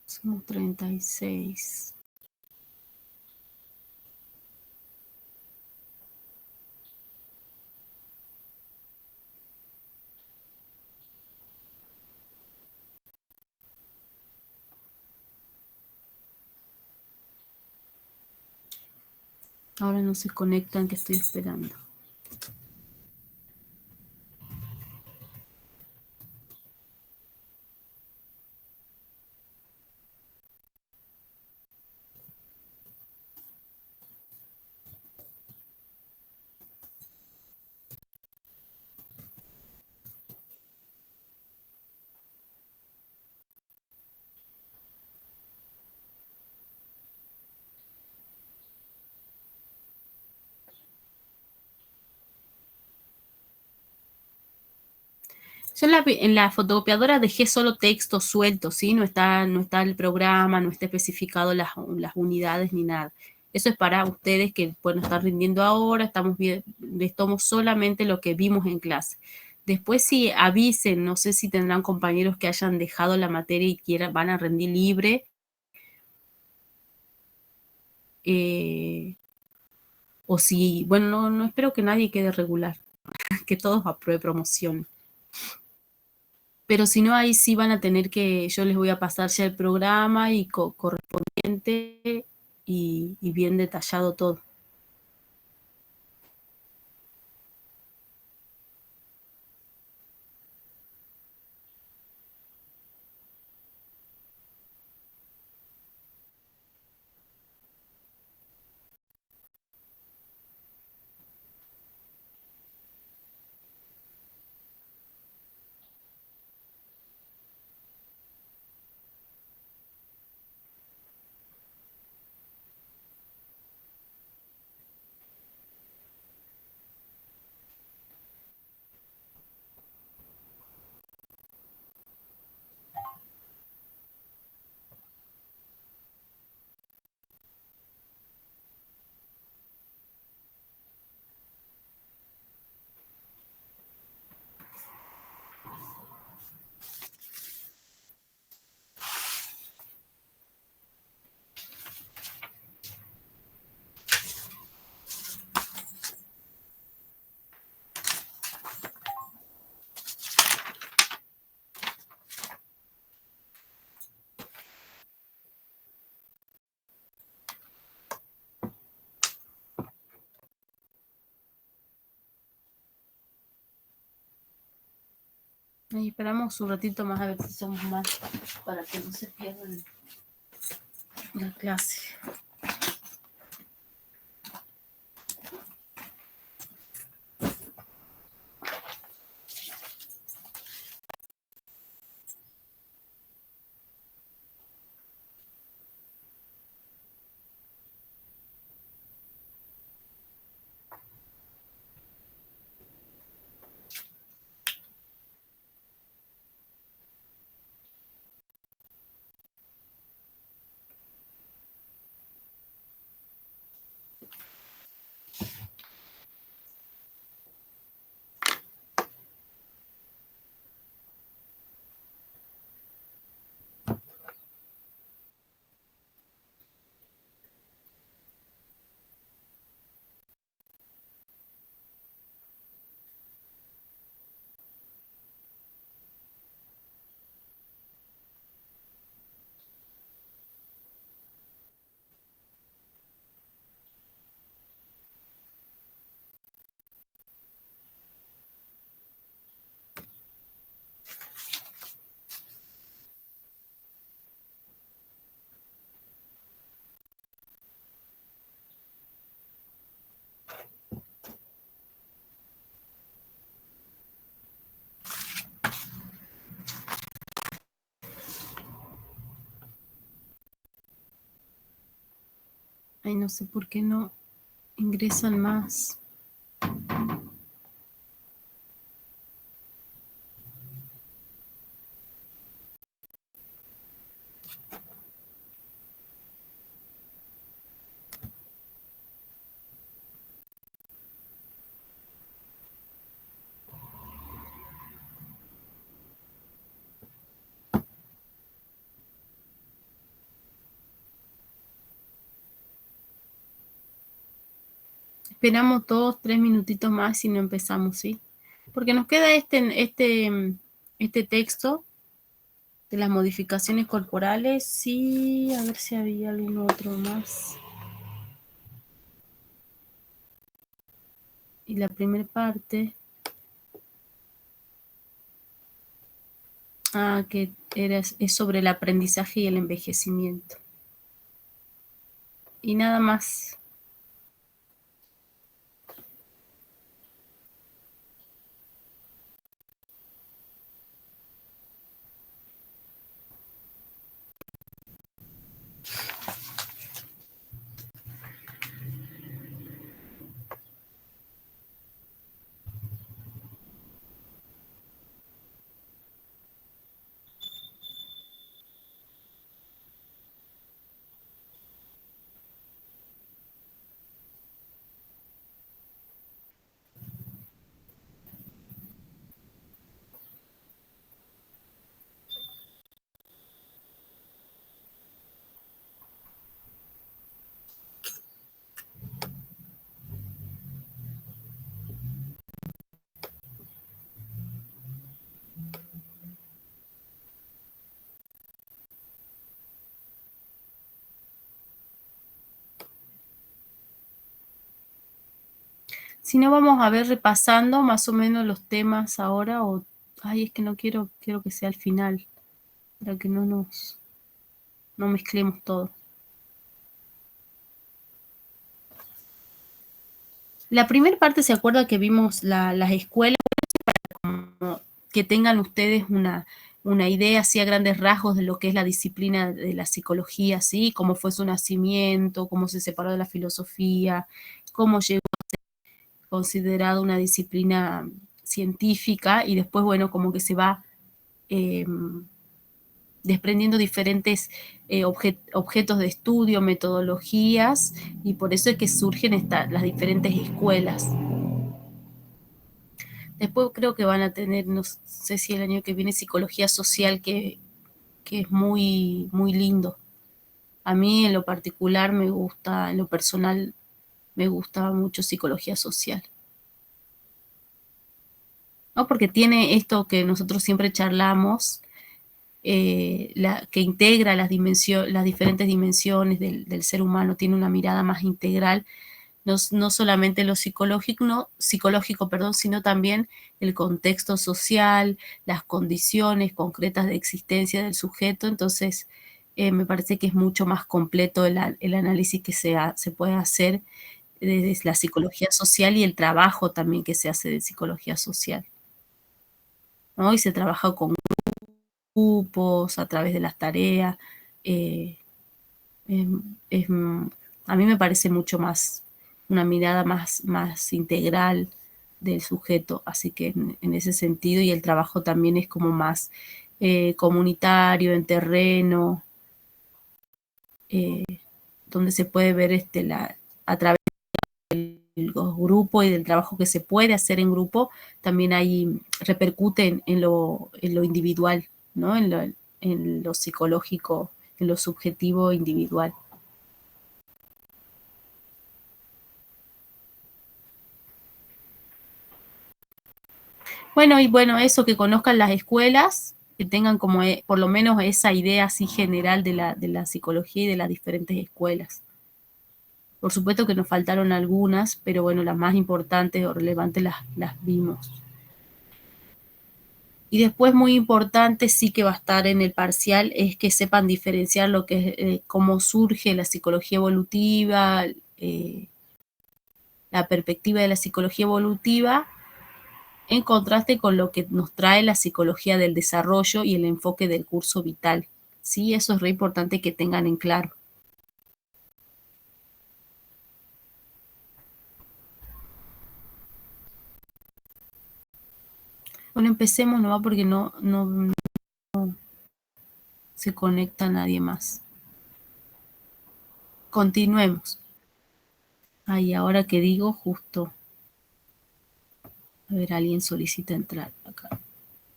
Somos 36. Ahora no se conectan, que estoy esperando. Yo en la fotocopiadora dejé solo texto suelto, ¿sí? No está el programa, no está especificado las unidades ni nada. Eso es para ustedes que, bueno, están rindiendo ahora, les tomo solamente lo que vimos en clase. Después sí avisen, no sé si tendrán compañeros que hayan dejado la materia y van a rendir libre. O si, bueno, no espero que nadie quede regular, que todos apruebe promoción. Pero si no, ahí sí van a tener yo les voy a pasar ya el programa y correspondiente y bien detallado todo. Ahí esperamos un ratito más a ver si somos más para que no se pierdan la clase. Ay, no sé por qué no ingresan más. Esperamos todos 3 minutitos más y no empezamos, ¿sí? Porque nos queda este texto de las modificaciones corporales. Sí, a ver si había algún otro más. Y la primera parte. Que es sobre el aprendizaje y el envejecimiento. Y nada más. Si no, vamos a ver repasando más o menos los temas ahora. Ay, es que no quiero que sea al final, para que no mezclemos todo. La primera parte, ¿se acuerda que vimos las escuelas? Para que tengan ustedes una idea así a grandes rasgos de lo que es la disciplina de la psicología, ¿sí? Cómo fue su nacimiento, cómo se separó de la filosofía, cómo llegó a ser considerada una disciplina científica y después, bueno, como que se va desprendiendo diferentes objetos de estudio, metodologías, y por eso es que surgen las diferentes escuelas. Después creo que van a tener, no sé si el año que viene, psicología social, que es muy, muy lindo. A mí en lo particular me gusta, en lo personal me gusta mucho psicología social. ¿No? Porque tiene esto que nosotros siempre charlamos, que integra las diferentes dimensiones del ser humano, tiene una mirada más integral, no solamente lo psicológico, sino también el contexto social, las condiciones concretas de existencia del sujeto. Entonces, me parece que es mucho más completo el análisis que se puede hacer desde la psicología social y el trabajo también que se hace de psicología social, ¿no? Y se trabaja con grupos, a través de las tareas. eh, es, a mí me parece mucho más, una mirada más integral del sujeto, así que en ese sentido, y el trabajo también es como más comunitario, en terreno, donde se puede ver a través los grupos y del trabajo que se puede hacer en grupo, también ahí repercute en lo individual, ¿no? En lo psicológico, en lo subjetivo individual. Bueno, y bueno, eso, que conozcan las escuelas, que tengan como por lo menos esa idea así general de la psicología y de las diferentes escuelas. Por supuesto que nos faltaron algunas, pero bueno, las más importantes o relevantes las vimos. Y después, muy importante, sí que va a estar en el parcial, es que sepan diferenciar lo que es cómo surge la psicología evolutiva, la perspectiva de la psicología evolutiva, en contraste con lo que nos trae la psicología del desarrollo y el enfoque del curso vital. Sí, eso es re importante que tengan en claro. Bueno, empecemos nomás porque no se conecta nadie más. Continuemos. Ay, ahora que digo, justo. A ver, alguien solicita entrar acá.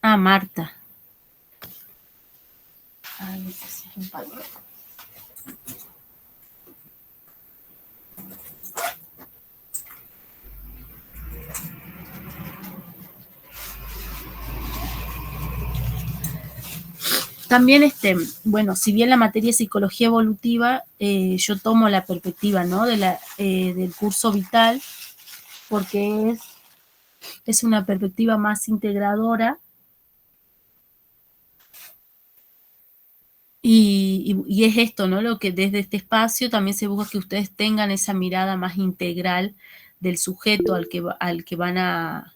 Ah, Marta. Ay, necesito un pañuelo. También, bueno, si bien la materia es psicología evolutiva, yo tomo la perspectiva, ¿no? Del curso vital, porque es una perspectiva más integradora y es esto, ¿no? Lo que desde este espacio también se busca que ustedes tengan esa mirada más integral del sujeto al que van a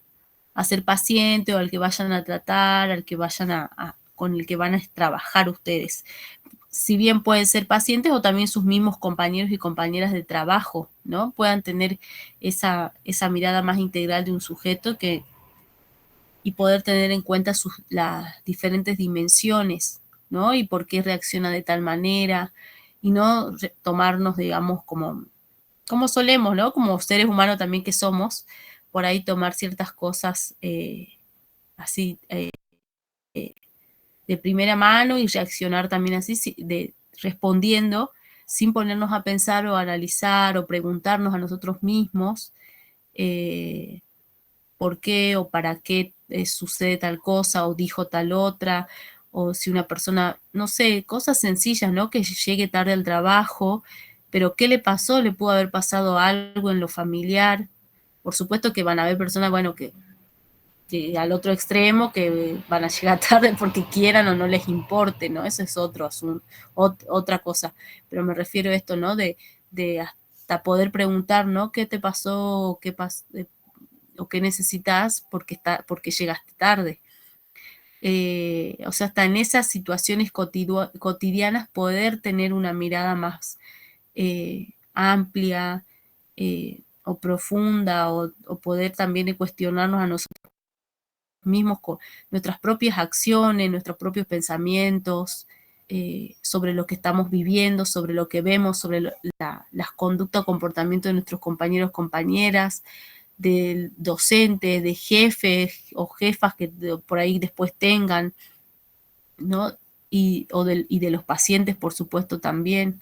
ser paciente o al que vayan a tratar, al que vayan con el que van a trabajar ustedes. Si bien pueden ser pacientes o también sus mismos compañeros y compañeras de trabajo, ¿no? Puedan tener esa mirada más integral de un sujeto y poder tener en cuenta las diferentes dimensiones, ¿no? Y por qué reacciona de tal manera, y no tomarnos, digamos, como solemos, ¿no? Como seres humanos también que somos, por ahí tomar ciertas cosas así de primera mano y reaccionar también así, respondiendo sin ponernos a pensar o analizar o preguntarnos a nosotros mismos por qué o para qué sucede tal cosa o dijo tal otra, o si una persona, no sé, cosas sencillas, ¿no? Que llegue tarde al trabajo, pero ¿qué le pasó? ¿Le pudo haber pasado algo en lo familiar? Por supuesto que van a haber personas, bueno, que al otro extremo que van a llegar tarde porque quieran o no les importe, ¿no? Eso es otro asunto, otra cosa. Pero me refiero a esto, ¿no? De hasta poder preguntar, ¿no? ¿Qué te pasó? ¿O qué necesitas porque llegaste tarde? O sea, hasta en esas situaciones cotidianas poder tener una mirada más amplia o profunda o poder también cuestionarnos a nosotros mismos con nuestras propias acciones, nuestros propios pensamientos, sobre lo que estamos viviendo, sobre lo que vemos, sobre las conductas o comportamientos de nuestros compañeros, compañeras, del docente, de jefes o jefas que por ahí después tengan, ¿no? Y de los pacientes, por supuesto, también,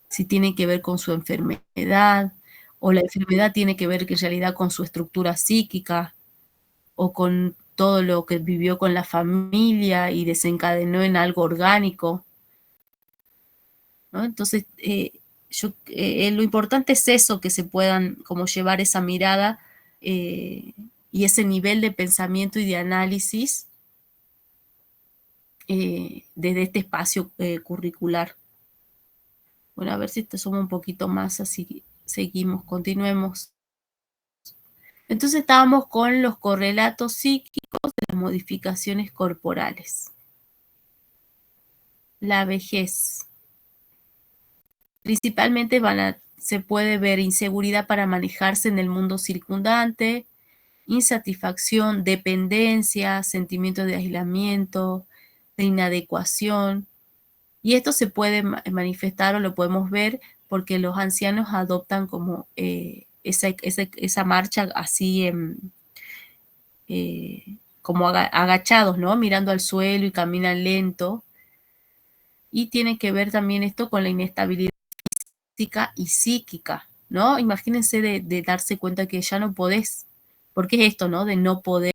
si tiene que ver con su enfermedad, o la enfermedad tiene que ver en realidad con su estructura psíquica, o con todo lo que vivió con la familia y desencadenó en algo orgánico, ¿no? Entonces, lo importante es eso, que se puedan como llevar esa mirada y ese nivel de pensamiento y de análisis desde este espacio curricular. Bueno, a ver si te sumo un poquito más, así seguimos, continuemos. Entonces estábamos con los correlatos psíquicos de las modificaciones corporales. La vejez. Principalmente se puede ver inseguridad para manejarse en el mundo circundante, insatisfacción, dependencia, sentimiento de aislamiento, de inadecuación. Y esto se puede manifestar o lo podemos ver porque los ancianos adoptan como esa marcha así como agachados, ¿no? Mirando al suelo y caminan lento. Y tiene que ver también esto con la inestabilidad física y psíquica, ¿no? Imagínense de darse cuenta que ya no podés, porque es esto, ¿no? De no poder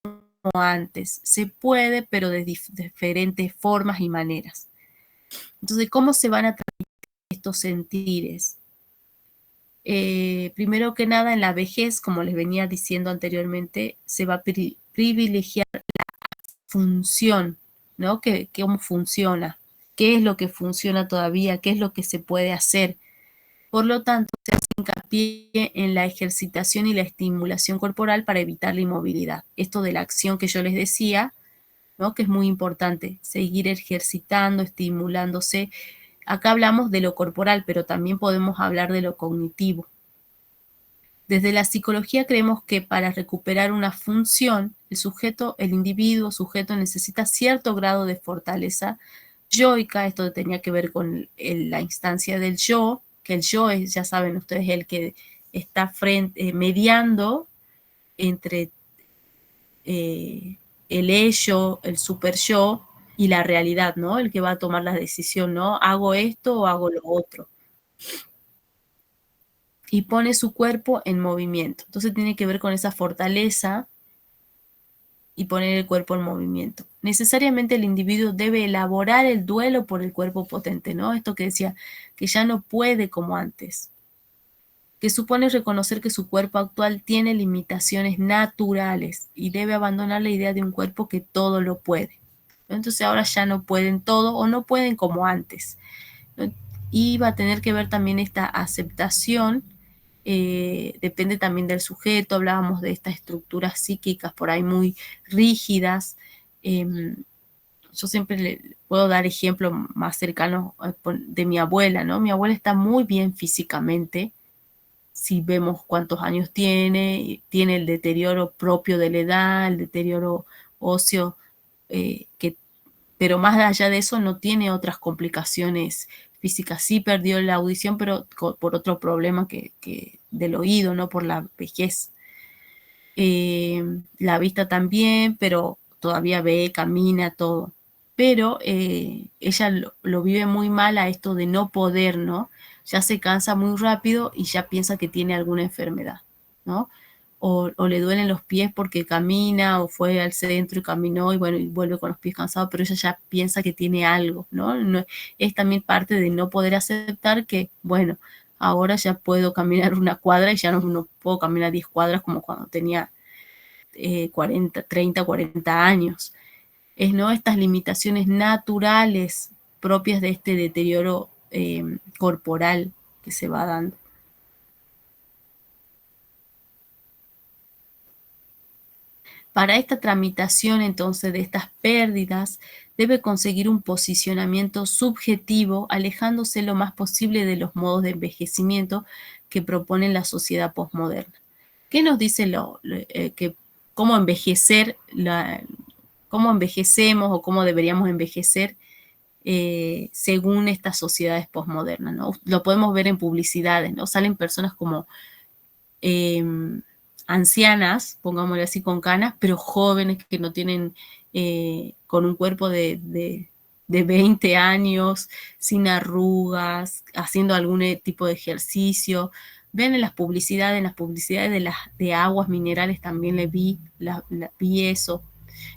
como antes. Se puede, pero de diferentes formas y maneras. Entonces, ¿cómo se van a transmitir estos sentires? Primero que nada, en la vejez, como les venía diciendo anteriormente, se va a privilegiar la función, ¿no? ¿Cómo funciona? ¿Qué es lo que funciona todavía? ¿Qué es lo que se puede hacer? Por lo tanto, se hace hincapié en la ejercitación y la estimulación corporal para evitar la inmovilidad. Esto de la acción que yo les decía, ¿no? Que es muy importante, seguir ejercitando, estimulándose. Acá hablamos de lo corporal, pero también podemos hablar de lo cognitivo. Desde la psicología creemos que para recuperar una función, el individuo sujeto necesita cierto grado de fortaleza yoica. Esto tenía que ver con la instancia del yo, que el yo es, ya saben ustedes, el que está mediando entre el ello, el super yo y la realidad, ¿no? El que va a tomar la decisión, ¿no? ¿Hago esto o hago lo otro? Y pone su cuerpo en movimiento. Entonces tiene que ver con esa fortaleza y poner el cuerpo en movimiento. Necesariamente el individuo debe elaborar el duelo por el cuerpo potente, ¿no? Esto que decía, que ya no puede como antes, que supone reconocer que su cuerpo actual tiene limitaciones naturales y debe abandonar la idea de un cuerpo que todo lo puede. Entonces ahora ya no pueden todo o no pueden como antes. Y va a tener que ver también esta aceptación, depende también del sujeto. Hablábamos de estas estructuras psíquicas por ahí muy rígidas. Yo siempre le puedo dar ejemplos más cercanos de mi abuela, ¿no? Mi abuela está muy bien físicamente. Si vemos cuántos años tiene el deterioro propio de la edad, el deterioro óseo, pero más allá de eso no tiene otras complicaciones físicas. Sí perdió la audición, pero por otro problema que del oído, no por la vejez. La vista también, pero todavía ve, camina, todo. Pero ella lo vive muy mal a esto de no poder, ¿no? Ya se cansa muy rápido y ya piensa que tiene alguna enfermedad, ¿no? O le duelen los pies porque camina o fue al centro y caminó y bueno, y vuelve con los pies cansados, pero ella ya piensa que tiene algo, ¿no? Es también parte de no poder aceptar que, bueno, ahora ya puedo caminar una cuadra y ya no puedo caminar 10 cuadras como cuando tenía 30, 40 años. ¿No? Estas limitaciones naturales propias de este deterioro corporal que se va dando. Para esta tramitación, entonces, de estas pérdidas, debe conseguir un posicionamiento subjetivo, alejándose lo más posible de los modos de envejecimiento que propone la sociedad posmoderna. ¿Qué nos dice cómo envejecer, cómo envejecemos o cómo deberíamos envejecer según estas sociedades posmodernas, ¿no? Lo podemos ver en publicidades, ¿no? Salen personas como ancianas, pongámosle así, con canas, pero jóvenes que no tienen, con un cuerpo de 20 años, sin arrugas, haciendo algún tipo de ejercicio. Ven en las publicidades de aguas minerales también vi eso.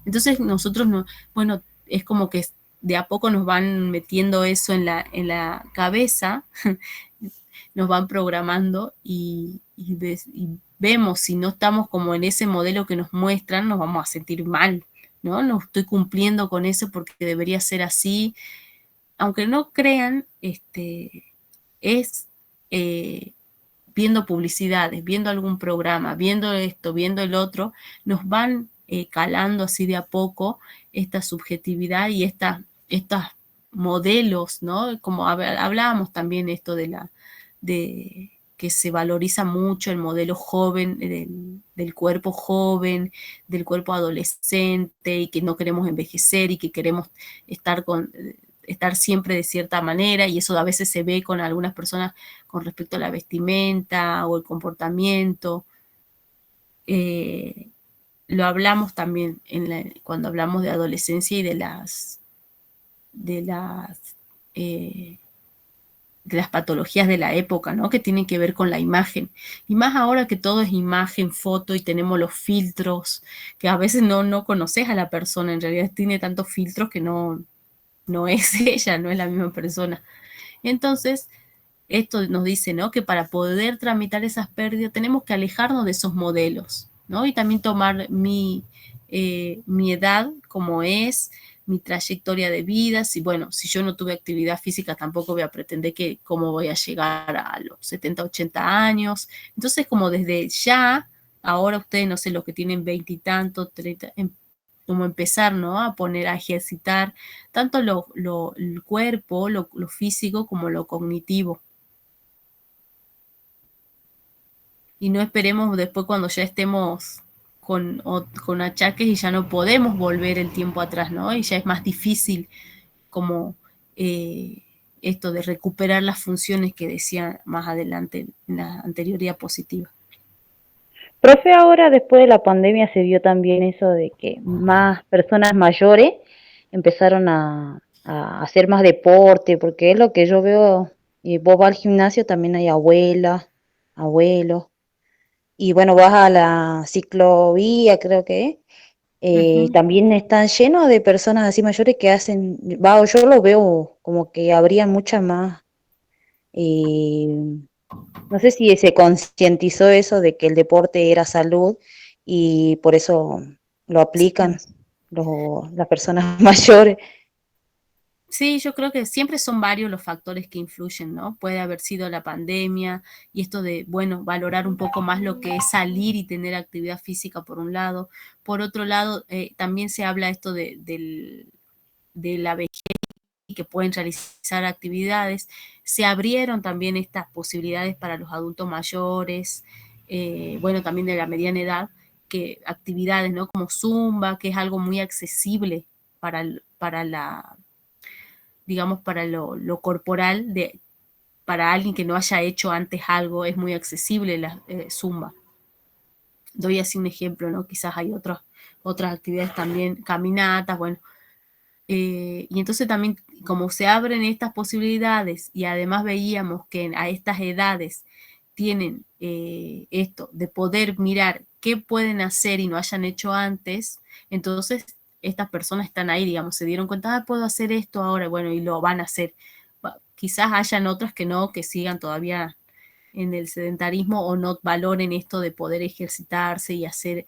Entonces nosotros, bueno, es como que de a poco nos van metiendo eso en la cabeza, nos van programando y vemos si no estamos como en ese modelo que nos muestran, nos vamos a sentir mal, ¿no? No estoy cumpliendo con eso porque debería ser así. Aunque no crean, es viendo publicidades, viendo algún programa, viendo esto, viendo el otro, nos van calando así de a poco esta subjetividad y estos modelos, ¿no? Como hablábamos también esto de que se valoriza mucho el modelo joven, del cuerpo joven, del cuerpo adolescente, y que no queremos envejecer y que queremos estar siempre de cierta manera, y eso a veces se ve con algunas personas con respecto a la vestimenta o el comportamiento. Lo hablamos también cuando hablamos de adolescencia y de las patologías de la época, ¿no? Que tienen que ver con la imagen. Y más ahora que todo es imagen, foto, y tenemos los filtros, que a veces no conoces a la persona, en realidad tiene tantos filtros que no es ella, no es la misma persona. Entonces, esto nos dice, ¿no? Que para poder tramitar esas pérdidas tenemos que alejarnos de esos modelos, ¿no? Y también tomar mi edad como es, mi trayectoria de vida. Si yo no tuve actividad física, tampoco voy a pretender cómo voy a llegar a los 70, 80 años. Entonces, como desde ya, ahora ustedes, no sé, los que tienen 20 y tanto, 30, como empezar, ¿no? A ejercitar tanto el cuerpo, lo físico, como lo cognitivo. Y no esperemos después cuando ya estemos con achaques y ya no podemos volver el tiempo atrás, ¿no? Y ya es más difícil como esto de recuperar las funciones que decía más adelante en la anterior diapositiva. Profe, ahora después de la pandemia se vio también eso de que más personas mayores empezaron a hacer más deporte, porque es lo que yo veo, y vos vas al gimnasio, también hay abuelas, abuelos, y bueno, vas a la ciclovía, creo que es, también están llenos de personas así mayores que hacen, yo lo veo como que habría muchas más, eh, no sé si se concientizó eso de que el deporte era salud y por eso lo aplican las personas mayores. Sí, yo creo que siempre son varios los factores que influyen, ¿no? Puede haber sido la pandemia y esto de, bueno, valorar un poco más lo que es salir y tener actividad física por un lado. Por otro lado, también se habla esto de la vejez y que pueden realizar actividades. Se abrieron también estas posibilidades para los adultos mayores, bueno, también de la mediana edad, que actividades, ¿no? Como Zumba, que es algo muy accesible para la digamos, para lo corporal, para alguien que no haya hecho antes algo, es muy accesible la Zumba. Doy así un ejemplo, ¿no? Quizás hay otras actividades también, caminatas, bueno. Y entonces también, como se abren estas posibilidades y además veíamos que a estas edades tienen esto de poder mirar qué pueden hacer y no hayan hecho antes, entonces estas personas están ahí, digamos, se dieron cuenta, puedo hacer esto ahora, bueno, y lo van a hacer. Quizás hayan otras que no, que sigan todavía en el sedentarismo o no valoren esto de poder ejercitarse y hacer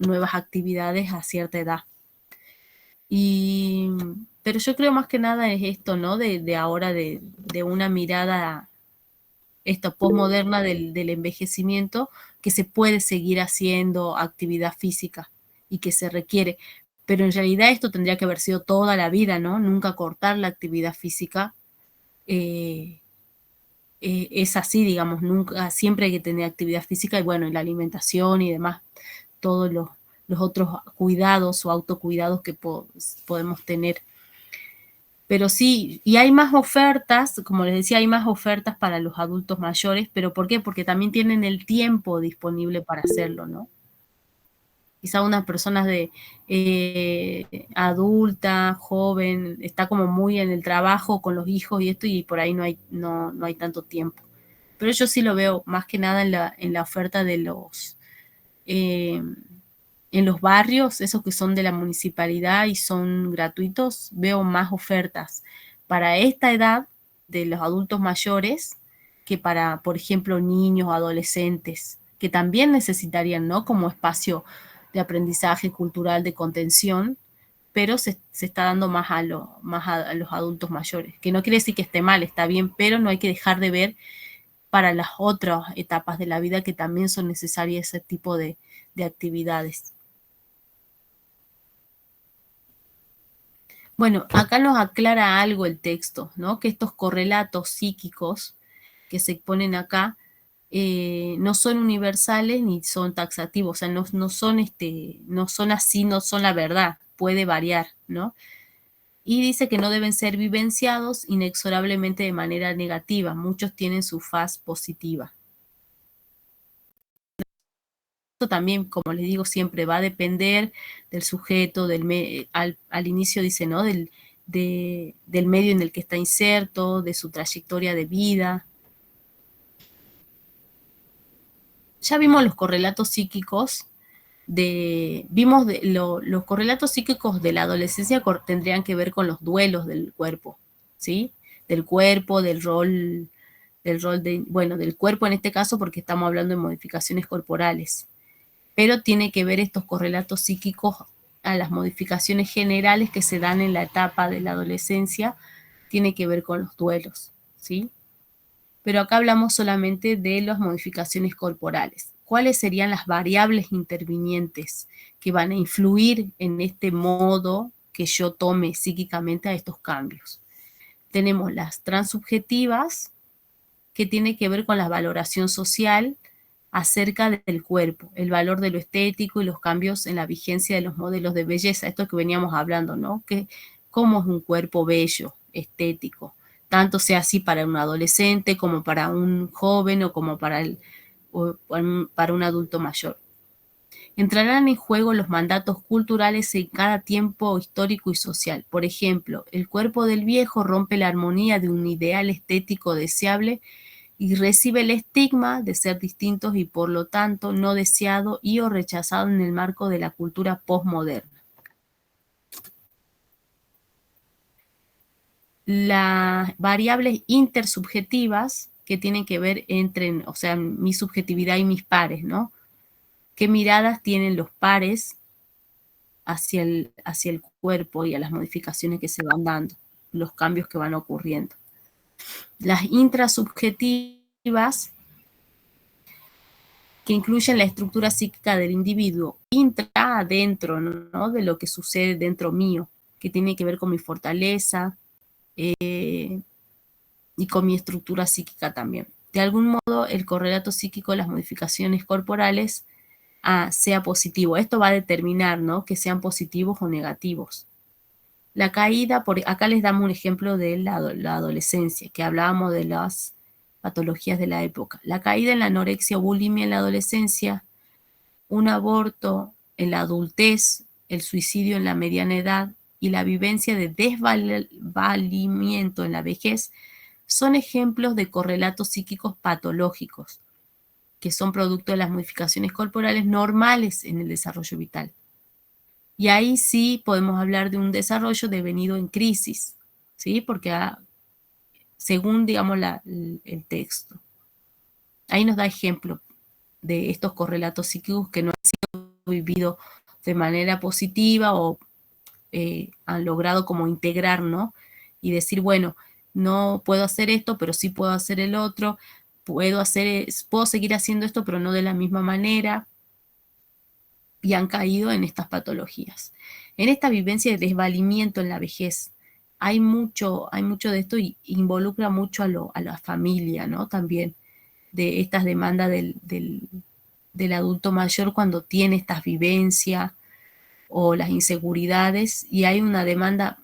nuevas actividades a cierta edad. Pero yo creo más que nada es esto, ¿no? De ahora, de una mirada esta posmoderna del envejecimiento, que se puede seguir haciendo actividad física y que se requiere. Pero en realidad esto tendría que haber sido toda la vida, ¿no? Nunca cortar la actividad física. Es así, digamos, nunca, siempre hay que tener actividad física y bueno, en la alimentación y demás, todos los otros cuidados o autocuidados que podemos tener. Pero sí, y hay más ofertas, como les decía, hay más ofertas para los adultos mayores, pero ¿por qué? Porque también tienen el tiempo disponible para hacerlo, ¿no? Quizá unas personas de adulta, joven, está como muy en el trabajo con los hijos y esto, y por ahí no hay tanto tiempo. Pero yo sí lo veo más que nada en la oferta de en los barrios, esos que son de la municipalidad y son gratuitos, veo más ofertas para esta edad de los adultos mayores que para, por ejemplo, niños o adolescentes, que también necesitarían, ¿no? Como espacio de aprendizaje cultural, de contención, pero se está dando más a los adultos mayores, que no quiere decir que esté mal, está bien, pero no hay que dejar de ver para las otras etapas de la vida que también son necesarias ese tipo de actividades. Bueno, acá nos aclara algo el texto, ¿no? Que estos correlatos psíquicos que se ponen acá no son universales ni son taxativos, o sea, no son así, no son la verdad, puede variar, ¿no? Y dice que no deben ser vivenciados inexorablemente de manera negativa, muchos tienen su faz positiva. Esto también, como les digo siempre, va a depender del sujeto, al inicio dice, ¿no? Del medio en el que está inserto, de su trayectoria de vida. Ya vimos los correlatos psíquicos los correlatos psíquicos de la adolescencia tendrían que ver con los duelos del cuerpo, ¿sí? Del cuerpo, del rol del cuerpo en este caso porque estamos hablando de modificaciones corporales. Pero tiene que ver estos correlatos psíquicos a las modificaciones generales que se dan en la etapa de la adolescencia, tiene que ver con los duelos, ¿sí? Pero acá hablamos solamente de las modificaciones corporales. ¿Cuáles serían las variables intervinientes que van a influir en este modo que yo tome psíquicamente a estos cambios? Tenemos las transsubjetivas, que tiene que ver con la valoración social, acerca del cuerpo, el valor de lo estético y los cambios en la vigencia de los modelos de belleza. Esto que veníamos hablando, ¿no? Que cómo es un cuerpo bello, estético, tanto sea así para un adolescente como para un joven o como para un adulto mayor. Entrarán en juego los mandatos culturales en cada tiempo histórico y social. Por ejemplo, el cuerpo del viejo rompe la armonía de un ideal estético deseable y recibe el estigma de ser distintos y por lo tanto no deseado y o rechazado en el marco de la cultura postmoderna. Las variables intersubjetivas que tienen que ver entre, o sea, mi subjetividad y mis pares, ¿no? ¿Qué miradas tienen los pares hacia el cuerpo y a las modificaciones que se van dando, los cambios que van ocurriendo? Las intrasubjetivas, que incluyen la estructura psíquica del individuo, adentro, ¿no? De lo que sucede dentro mío, que tiene que ver con mi fortaleza y con mi estructura psíquica también. De algún modo, el correlato psíquico de las modificaciones corporales sea positivo. Esto va a determinar, ¿no? Que sean positivos o negativos. La caída, acá les damos un ejemplo de la adolescencia, que hablábamos de las patologías de la época. La caída en la anorexia o bulimia en la adolescencia, un aborto en la adultez, el suicidio en la mediana edad y la vivencia de desvalimiento en la vejez son ejemplos de correlatos psíquicos patológicos, que son producto de las modificaciones corporales normales en el desarrollo vital. Y ahí sí podemos hablar de un desarrollo devenido en crisis, ¿sí? Porque según, digamos, el texto. Ahí nos da ejemplo de estos correlatos psíquicos que no han sido vividos de manera positiva o han logrado como integrar, ¿no? Y decir, bueno, no puedo hacer esto, pero sí puedo hacer el otro, puedo seguir haciendo esto, pero no de la misma manera, y han caído en estas patologías. En esta vivencia de desvalimiento en la vejez, hay mucho de esto y involucra mucho a la familia, ¿no? También de estas demandas del adulto mayor cuando tiene estas vivencias o las inseguridades, y hay una demanda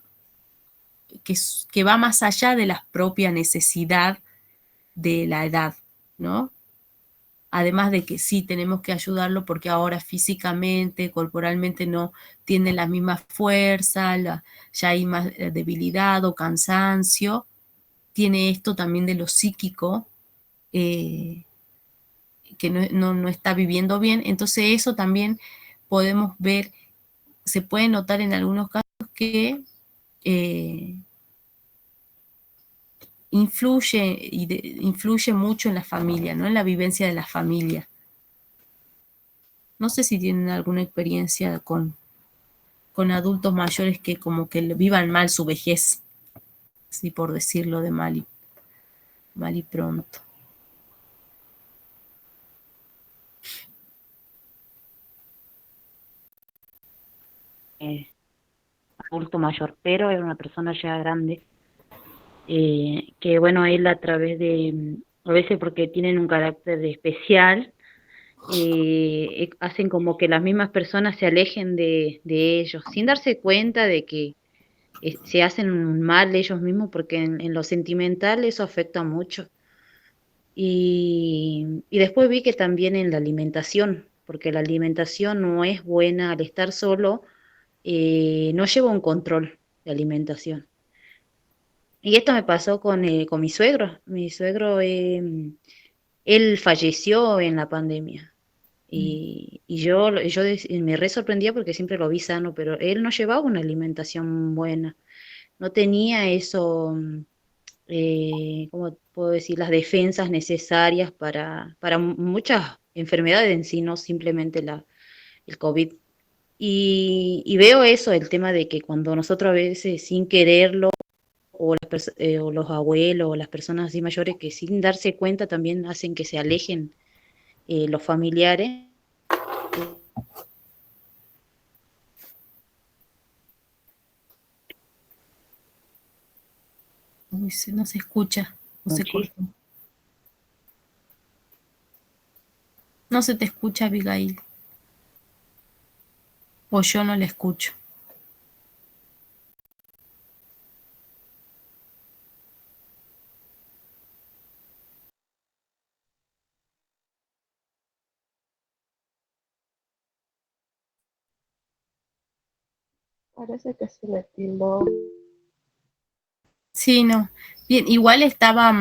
que va más allá de la propia necesidad de la edad, ¿no? Además de que sí tenemos que ayudarlo porque ahora físicamente, corporalmente no tiene la misma fuerza, ya hay más debilidad o cansancio. Tiene esto también de lo psíquico, que no está viviendo bien. Entonces eso también podemos ver, se puede notar en algunos casos que influye mucho en la familia, ¿no? En la vivencia de la familia. No sé si tienen alguna experiencia con adultos mayores que como que vivan mal su vejez, así por decirlo de mal y pronto. Adulto mayor, pero era una persona ya grande, que bueno, él a través de, a veces porque tienen un carácter especial, hacen como que las mismas personas se alejen de ellos, sin darse cuenta de que se hacen un mal ellos mismos, porque en lo sentimental eso afecta mucho. Y después vi que también en la alimentación, porque la alimentación no es buena al estar solo, no lleva un control de alimentación. Y esto me pasó con mi suegro. Mi suegro, él falleció en la pandemia. Y me re sorprendía porque siempre lo vi sano, pero él no llevaba una alimentación buena. No tenía eso, ¿cómo puedo decir? Las defensas necesarias para muchas enfermedades en sí, no simplemente el COVID. Y veo eso, el tema de que cuando nosotros a veces sin quererlo, o los abuelos, o las personas así mayores que sin darse cuenta también hacen que se alejen los familiares. Uy, no se escucha, no se corta. No se te escucha, Abigail. O yo no le escucho. Parece que se le tildó. Sí, no. Bien, igual estaba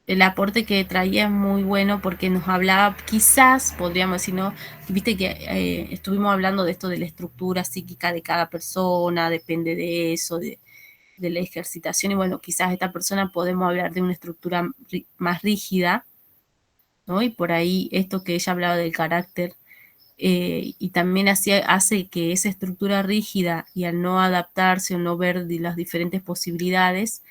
el aporte que traía es muy bueno porque nos hablaba, quizás podríamos decir, ¿no? Viste que estuvimos hablando de esto de la estructura psíquica de cada persona, depende de eso, de la ejercitación, y bueno, quizás esta persona podemos hablar de una estructura más rígida, ¿no? Y por ahí esto que ella hablaba del carácter, y también hace que esa estructura rígida y al no adaptarse o no ver las diferentes posibilidades,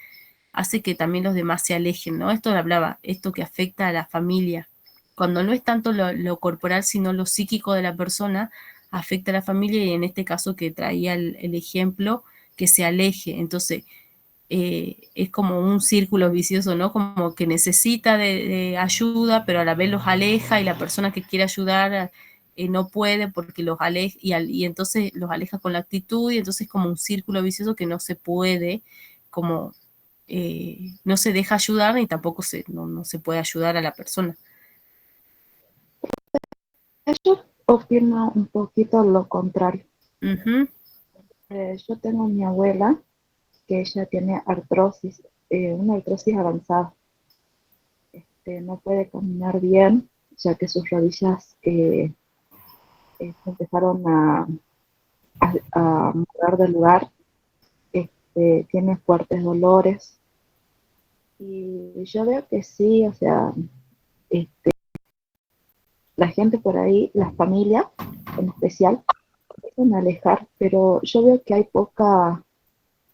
hace que también los demás se alejen, ¿no? Esto hablaba, esto que afecta a la familia. Cuando no es tanto lo corporal, sino lo psíquico de la persona, afecta a la familia, y en este caso que traía el ejemplo, que se aleje. Entonces, es como un círculo vicioso, ¿no? Como que necesita de ayuda, pero a la vez los aleja, y la persona que quiere ayudar no puede porque los aleja, y entonces los aleja con la actitud, y entonces es como un círculo vicioso que no se puede, como no se deja ayudar, ni tampoco no se puede ayudar a la persona. Yo opino un poquito lo contrario. Ujú. Yo tengo a mi abuela, que ella tiene artrosis, una artrosis avanzada. No puede caminar bien, ya que sus rodillas empezaron a mudar de lugar. Tiene fuertes dolores. Y yo veo que sí, o sea, este, la gente por ahí, las familias en especial, empiezan a alejar, pero yo veo que hay poca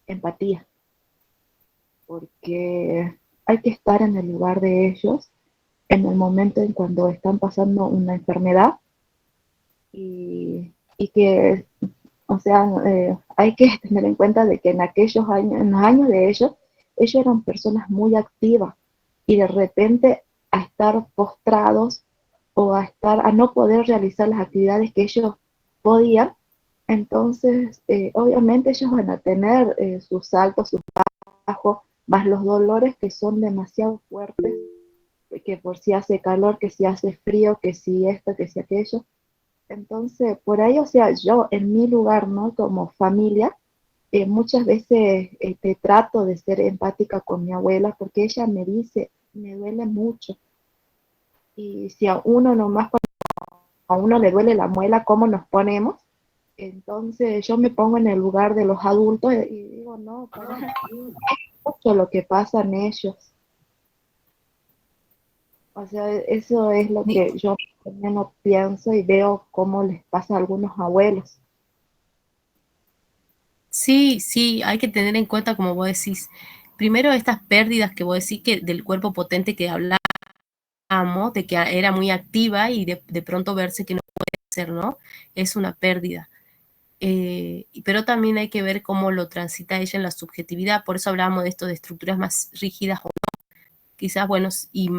empatía, porque hay que estar en el lugar de ellos en el momento en cuando están pasando una enfermedad, y que, o sea, hay que tener en cuenta de que en aquellos años, en los años de ellos eran personas muy activas, y de repente a estar postrados o a no poder realizar las actividades que ellos podían, entonces obviamente ellos van a tener sus altos, sus bajos, más los dolores que son demasiado fuertes, que por si hace calor, que si hace frío, que si esto, que si aquello. Entonces, por ahí, o sea, yo en mi lugar, ¿no? Como familia, muchas veces trato de ser empática con mi abuela, porque ella me dice, me duele mucho. Y si a uno nomás, cuando a uno le duele la muela, ¿cómo nos ponemos? Entonces yo me pongo en el lugar de los adultos y digo, no, para mí es mucho lo que pasa en ellos. O sea, eso es lo que yo menos pienso y veo cómo les pasa a algunos abuelos. Sí, sí, hay que tener en cuenta, como vos decís, primero estas pérdidas que vos decís, que del cuerpo potente que hablábamos, de que era muy activa, y de pronto verse que no puede hacer, ¿no? Es una pérdida. Pero también hay que ver cómo lo transita ella en la subjetividad. Por eso hablábamos de esto de estructuras más rígidas o no. Quizás, bueno, y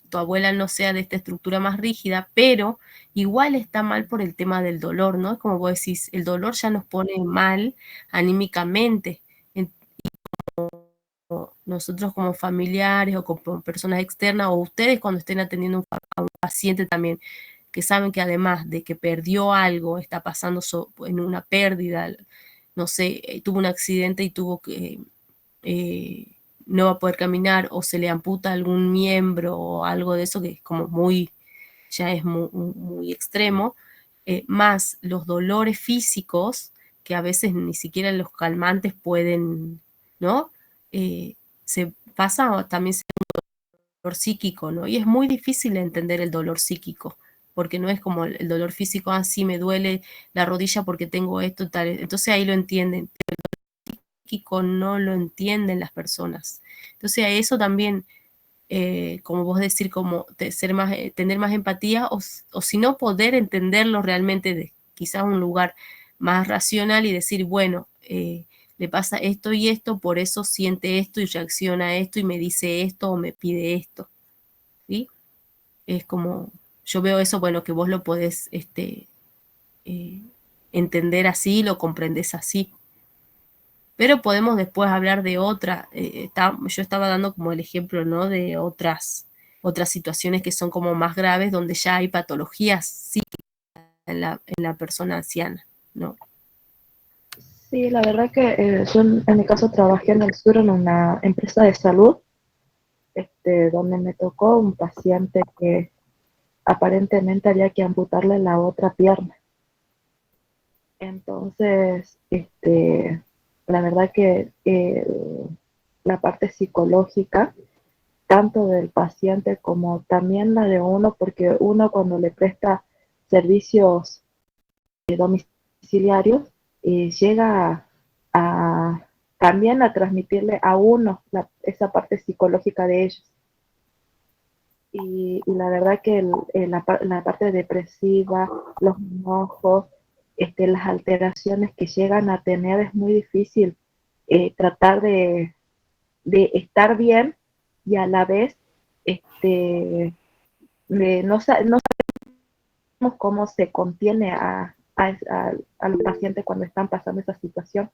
tu abuela no sea de esta estructura más rígida, pero igual está mal por el tema del dolor, ¿no? Como vos decís, el dolor ya nos pone mal anímicamente. Nosotros como familiares o como personas externas, o ustedes cuando estén atendiendo a un paciente también, que saben que además de que perdió algo, está pasando en una pérdida, no sé, tuvo un accidente y tuvo que, no va a poder caminar, o se le amputa algún miembro o algo de eso, que es como ya es muy extremo, más los dolores físicos, que a veces ni siquiera los calmantes pueden, ¿no? Se pasa también un dolor psíquico, ¿no? Y es muy difícil entender el dolor psíquico, porque no es como el dolor físico, así me duele la rodilla porque tengo esto, tal. Entonces ahí lo entienden, pero el dolor psíquico no lo entienden las personas. Entonces a eso también, como vos decir, como tener más empatía, o si no, poder entenderlo realmente de quizás un lugar más racional, y decir, bueno, le pasa esto y esto, por eso siente esto y reacciona a esto y me dice esto o me pide esto. ¿sí? Es como, yo veo eso, bueno, que vos lo podés entender así, lo comprendés así. Pero podemos después hablar de otra, yo estaba dando como el ejemplo, ¿no? De otras situaciones que son como más graves, donde ya hay patologías psíquicas en la persona anciana, ¿no? Sí, la verdad que yo en mi caso trabajé en el sur en una empresa de salud, donde me tocó un paciente que aparentemente había que amputarle la otra pierna. Entonces, la verdad que la parte psicológica, tanto del paciente como también la de uno, porque uno cuando le presta servicios domiciliarios, llega a también a transmitirle a uno esa parte psicológica de ellos. Y la verdad que la parte depresiva, los enojos, las alteraciones que llegan a tener es muy difícil tratar de estar bien y a la vez no sabemos cómo se contiene a los pacientes cuando están pasando esa situación.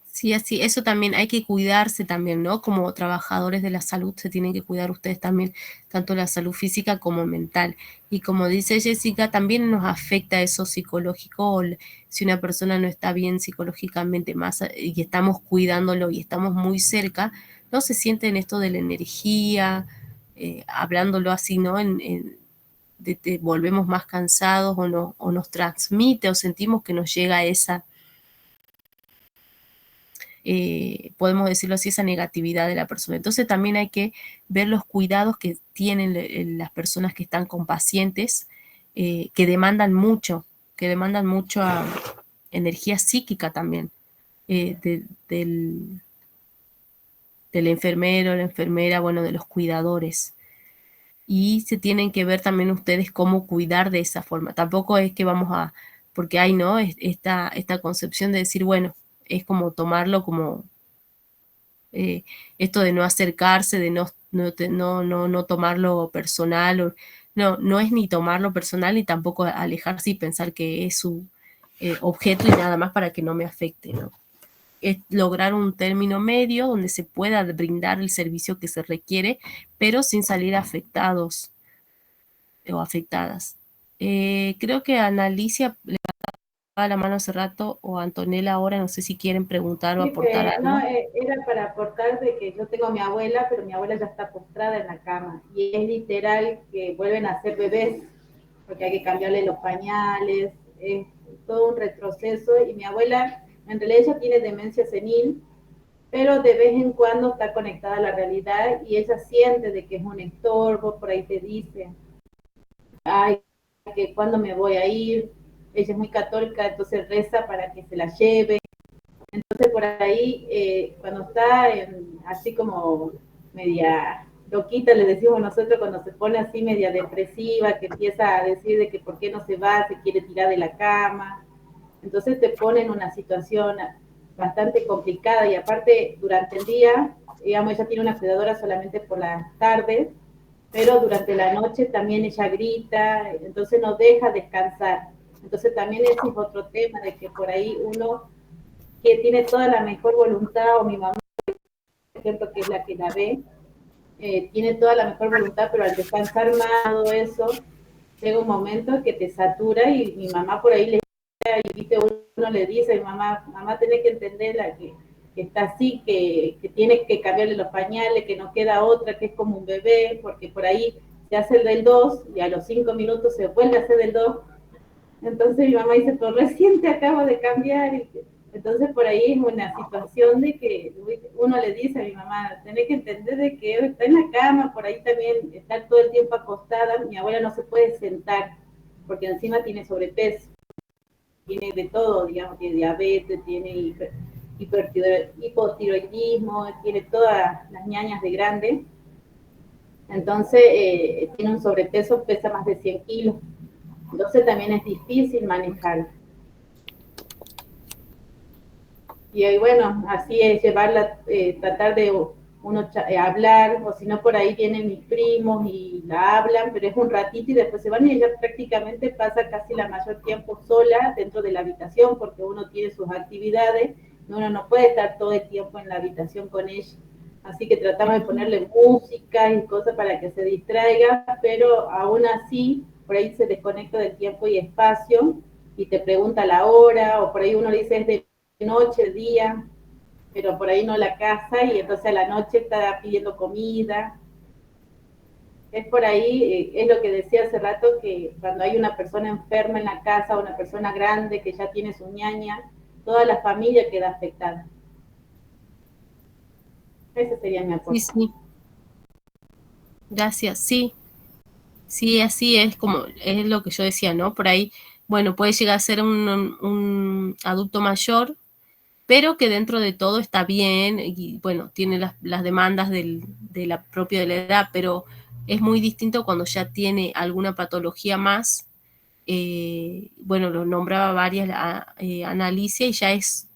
Sí, así, eso también hay que cuidarse también, ¿no? Como trabajadores de la salud se tienen que cuidar ustedes también, tanto la salud física como mental. Y como dice Jessica, también nos afecta eso psicológico, si una persona no está bien psicológicamente más y estamos cuidándolo y estamos muy cerca, no se siente en esto de la energía, hablándolo así, ¿no? Volvemos más cansados o nos transmite o sentimos que nos llega esa podemos decirlo así, esa negatividad de la persona. Entonces también hay que ver los cuidados que tienen las personas que están con pacientes que demandan mucho energía psíquica también del enfermero, la enfermera, bueno, de los cuidadores. Y se tienen que ver también ustedes cómo cuidar de esa forma. Tampoco es que vamos a, porque hay, ¿no? Esta concepción de decir, bueno, es como tomarlo como esto de no acercarse, de no tomarlo personal, no es ni tomarlo personal ni tampoco alejarse y pensar que es su objeto y nada más para que no me afecte, ¿no? Es lograr un término medio donde se pueda brindar el servicio que se requiere, pero sin salir afectados o afectadas. Creo que a Analicia le daba la mano hace rato o a Antonella ahora, no sé si quieren preguntar o Sí, aportar algo. no, era para aportar de que yo tengo a mi abuela, pero mi abuela ya está postrada en la cama y es literal que vuelven a ser bebés porque hay que cambiarle los pañales, es todo un retroceso y mi abuela en realidad ella tiene demencia senil, pero de vez en cuando está conectada a la realidad y ella siente de que es un estorbo, por ahí te dice, ay, que cuándo me voy a ir, ella es muy católica, entonces reza para que se la lleve. Entonces por ahí, cuando está así como media loquita, le decimos nosotros, cuando se pone así media depresiva, que empieza a decir de que por qué no se va, se quiere tirar de la cama, entonces te pone en una situación bastante complicada y aparte durante el día, digamos, ella tiene una cuidadora solamente por las tardes, pero durante la noche también ella grita, entonces no deja descansar. Entonces también ese es otro tema de que por ahí uno que tiene toda la mejor voluntad, o mi mamá, por ejemplo, que es la que la ve, tiene toda la mejor voluntad, pero al descansar más todo eso, llega un momento que te satura y mi mamá por ahí le y viste, uno le dice, mamá, tenés que entenderla, que está así, que tienes que cambiarle los pañales, que no queda otra, que es como un bebé, porque por ahí se hace el del 2 y a los 5 minutos se vuelve a hacer del 2. Entonces mi mamá dice, pues recién te acabo de cambiar. Entonces por ahí es una situación de que uno le dice a mi mamá, tenés que entender de que está en la cama, por ahí también está todo el tiempo acostada. Mi abuela no se puede sentar porque encima tiene sobrepeso, tiene de todo, digamos, tiene diabetes, tiene hipotiroidismo, tiene todas las ñañas de grande. Entonces tiene un sobrepeso, pesa más de 100 kilos. Entonces también es difícil manejar. Y bueno, así es llevarla, tratar de hablar, o si no por ahí vienen mis primos y la hablan, pero es un ratito y después se van y ella prácticamente pasa casi la mayor tiempo sola dentro de la habitación porque uno tiene sus actividades, uno no puede estar todo el tiempo en la habitación con ella. Así que tratamos de ponerle música y cosas para que se distraiga, pero aún así, por ahí se desconecta del tiempo y espacio y te pregunta la hora, o por ahí uno le dice es de noche, día, pero por ahí no la casa y entonces a la noche está pidiendo comida. Es por ahí, es lo que decía hace rato, que cuando hay una persona enferma en la casa, una persona grande que ya tiene su ñaña, toda la familia queda afectada. Ese sería mi aporte. Sí, sí. Gracias, sí. Sí, así es como, es lo que yo decía, ¿no? Por ahí, bueno, puede llegar a ser un adulto mayor, pero que dentro de todo está bien y, bueno, tiene las demandas de la propia de la edad, pero es muy distinto cuando ya tiene alguna patología más. Bueno, lo nombraba varias Analicia y ya es,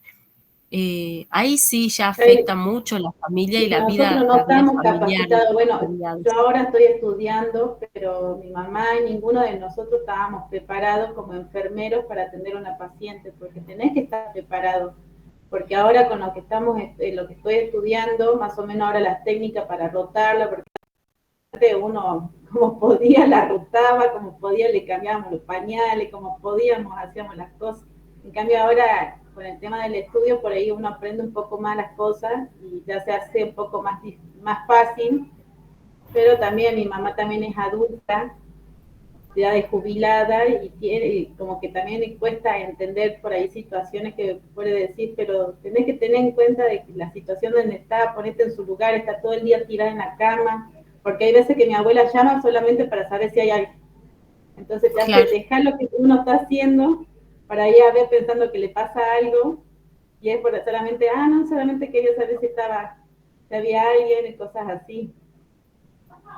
ahí sí ya afecta mucho la familia y nosotros no la vida estamos familiar. capacitados. Bueno, yo ahora estoy estudiando, pero mi mamá y ninguno de nosotros estábamos preparados como enfermeros para atender a una paciente, porque tenés que estar preparado. Porque ahora con lo que estamos, lo que estoy estudiando, más o menos ahora las técnicas para rotarla, porque uno como podía la rotaba, como podía le cambiábamos los pañales, como podíamos hacíamos las cosas. En cambio ahora con el tema del estudio por ahí uno aprende un poco más las cosas y ya se hace un poco más fácil, pero también mi mamá también es adulta, ya de jubilada y como que también le cuesta entender por ahí situaciones que puede decir, pero tenés que tener en cuenta de que la situación donde está, ponete en su lugar, está todo el día tirada en la cama, porque hay veces que mi abuela llama solamente para saber si hay algo. Entonces te hace dejar lo que uno está haciendo para ir a ver pensando que le pasa algo y es por solamente, no, solamente quería saber si había alguien y cosas así.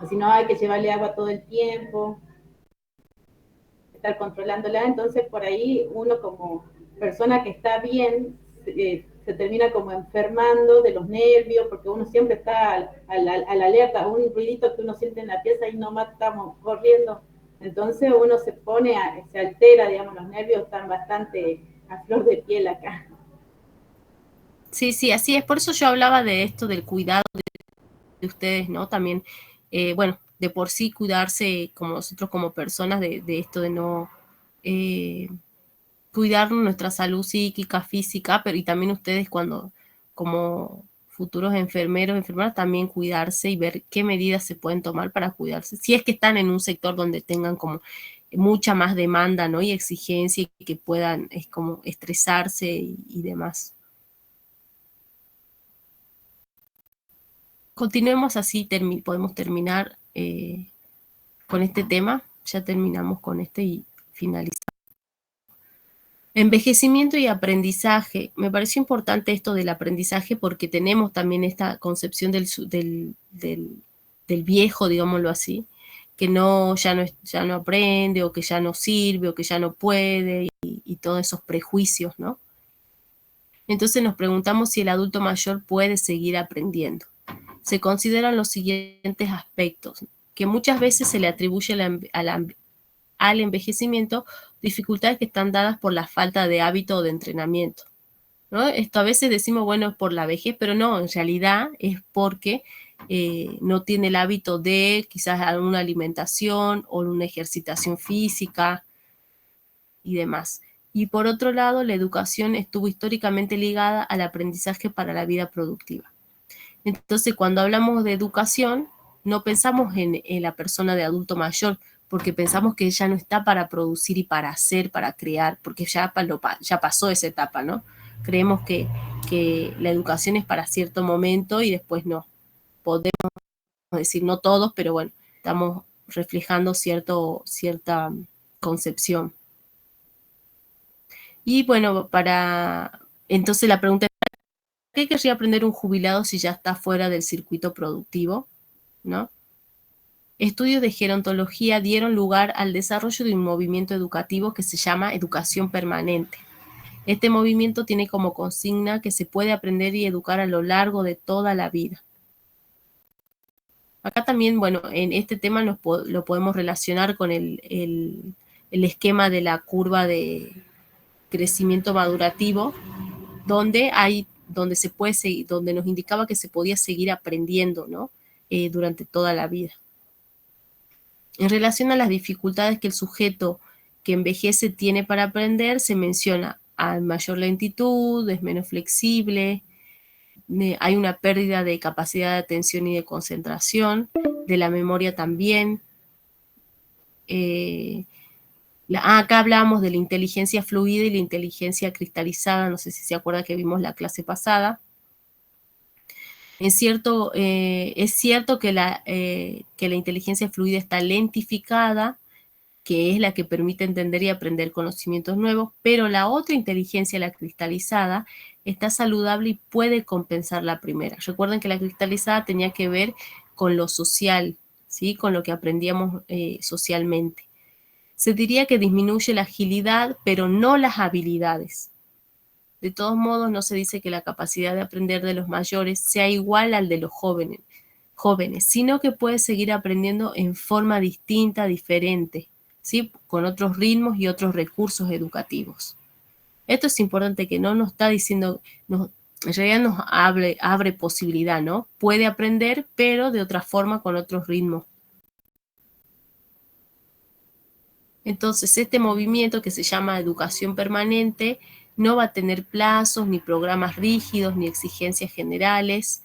O si no, hay que llevarle agua todo el tiempo, estar controlándola, entonces por ahí uno como persona que está bien se termina como enfermando de los nervios, porque uno siempre está al alerta, un ruidito que uno siente en la pieza y nomás estamos corriendo, entonces uno se pone, se altera, digamos, los nervios están bastante a flor de piel acá. Sí, sí, así es, por eso yo hablaba de esto, del cuidado de ustedes, ¿no? También, bueno, de por sí cuidarse como nosotros como personas de esto de no cuidar nuestra salud psíquica, física, pero y también ustedes cuando como futuros enfermeros, enfermeras, también cuidarse y ver qué medidas se pueden tomar para cuidarse. Si es que están en un sector donde tengan como mucha más demanda, ¿no? Y exigencia y que puedan como estresarse y demás. Continuemos así, podemos terminar con este tema. Ya terminamos con este y finalizamos. Envejecimiento y aprendizaje. Me pareció importante esto del aprendizaje porque tenemos también esta concepción del viejo, digámoslo así, que ya no aprende o que ya no sirve o que ya no puede y todos esos prejuicios, ¿no? Entonces nos preguntamos si el adulto mayor puede seguir aprendiendo. Se consideran los siguientes aspectos, que muchas veces se le atribuye al envejecimiento dificultades que están dadas por la falta de hábito o de entrenamiento, ¿no? Esto a veces decimos, bueno, es por la vejez, pero no, en realidad es porque no tiene el hábito de quizás alguna alimentación o una ejercitación física y demás. Y por otro lado, la educación estuvo históricamente ligada al aprendizaje para la vida productiva. Entonces, cuando hablamos de educación, no pensamos en la persona de adulto mayor, porque pensamos que ella no está para producir y para hacer, para crear, porque ya pasó esa etapa, ¿no? Creemos que la educación es para cierto momento y después no. Podemos decir no todos, pero bueno, estamos reflejando cierta concepción. Y bueno, entonces la pregunta es, ¿qué querría aprender un jubilado si ya está fuera del circuito productivo? ¿No? Estudios de gerontología dieron lugar al desarrollo de un movimiento educativo que se llama educación permanente. Este movimiento tiene como consigna que se puede aprender y educar a lo largo de toda la vida. Acá también, bueno, en este tema lo podemos relacionar con el esquema de la curva de crecimiento madurativo, donde se puede seguir, donde nos indicaba que se podía seguir aprendiendo, ¿no? Durante toda la vida. En relación a las dificultades que el sujeto que envejece tiene para aprender, se menciona a mayor lentitud, es menos flexible, hay una pérdida de capacidad de atención y de concentración, de la memoria también. Acá hablábamos de la inteligencia fluida y la inteligencia cristalizada, no sé si se acuerda que vimos la clase pasada. Es cierto que la inteligencia fluida está lentificada, que es la que permite entender y aprender conocimientos nuevos, pero la otra inteligencia, la cristalizada, está saludable y puede compensar la primera. Recuerden que la cristalizada tenía que ver con lo social, ¿sí? Con lo que aprendíamos socialmente. Se diría que disminuye la agilidad, pero no las habilidades. De todos modos, no se dice que la capacidad de aprender de los mayores sea igual al de los jóvenes, sino que puede seguir aprendiendo en forma distinta, diferente, ¿sí? Con otros ritmos y otros recursos educativos. Esto es importante, que no nos está diciendo, en realidad nos abre posibilidad, ¿no? Puede aprender, pero de otra forma, con otros ritmos. Entonces, este movimiento, que se llama educación permanente, no va a tener plazos, ni programas rígidos, ni exigencias generales.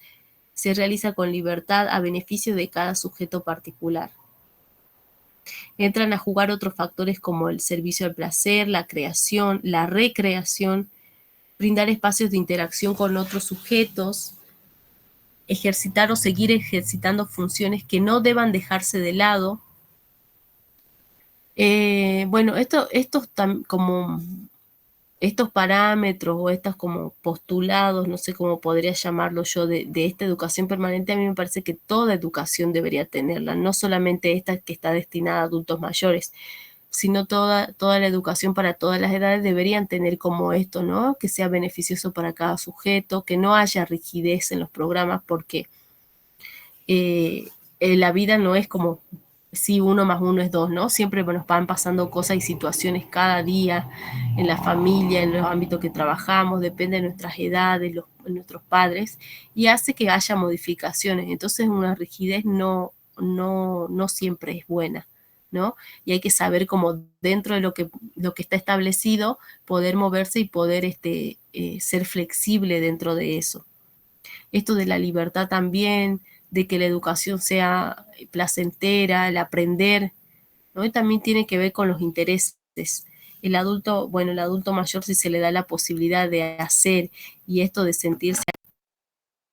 Se realiza con libertad a beneficio de cada sujeto particular. Entran a jugar otros factores como el servicio al placer, la creación, la recreación, brindar espacios de interacción con otros sujetos, ejercitar o seguir ejercitando funciones que no deban dejarse de lado. Bueno, estos parámetros o estos como postulados, no sé cómo podría llamarlo yo, de esta educación permanente, a mí me parece que toda educación debería tenerla, no solamente esta que está destinada a adultos mayores, sino toda la educación para todas las edades deberían tener como esto, ¿no? Que sea beneficioso para cada sujeto, que no haya rigidez en los programas, porque la vida no es como si 1 más 1 es 2, ¿no? Siempre nos van pasando cosas y situaciones cada día en la familia, en los ámbitos que trabajamos, depende de nuestras edades, nuestros padres, y hace que haya modificaciones. Entonces una rigidez no siempre es buena, ¿no? Y hay que saber cómo dentro de lo que está establecido, poder moverse y poder ser flexible dentro de eso. Esto de la libertad también, de que la educación sea placentera, el aprender, ¿no? Y también tiene que ver con los intereses. El adulto mayor, si se le da la posibilidad de hacer, y esto de sentirse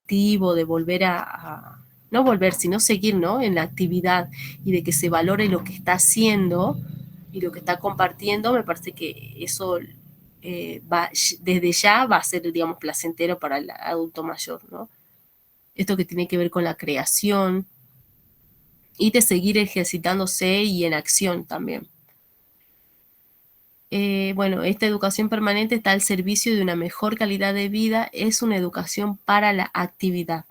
activo, de volver no volver, sino seguir, ¿no? En la actividad, y de que se valore lo que está haciendo y lo que está compartiendo, me parece que eso desde ya va a ser, digamos, placentero para el adulto mayor, ¿no? Esto que tiene que ver con la creación y de seguir ejercitándose y en acción también. Bueno, esta educación permanente está al servicio de una mejor calidad de vida, es una educación para la actividad.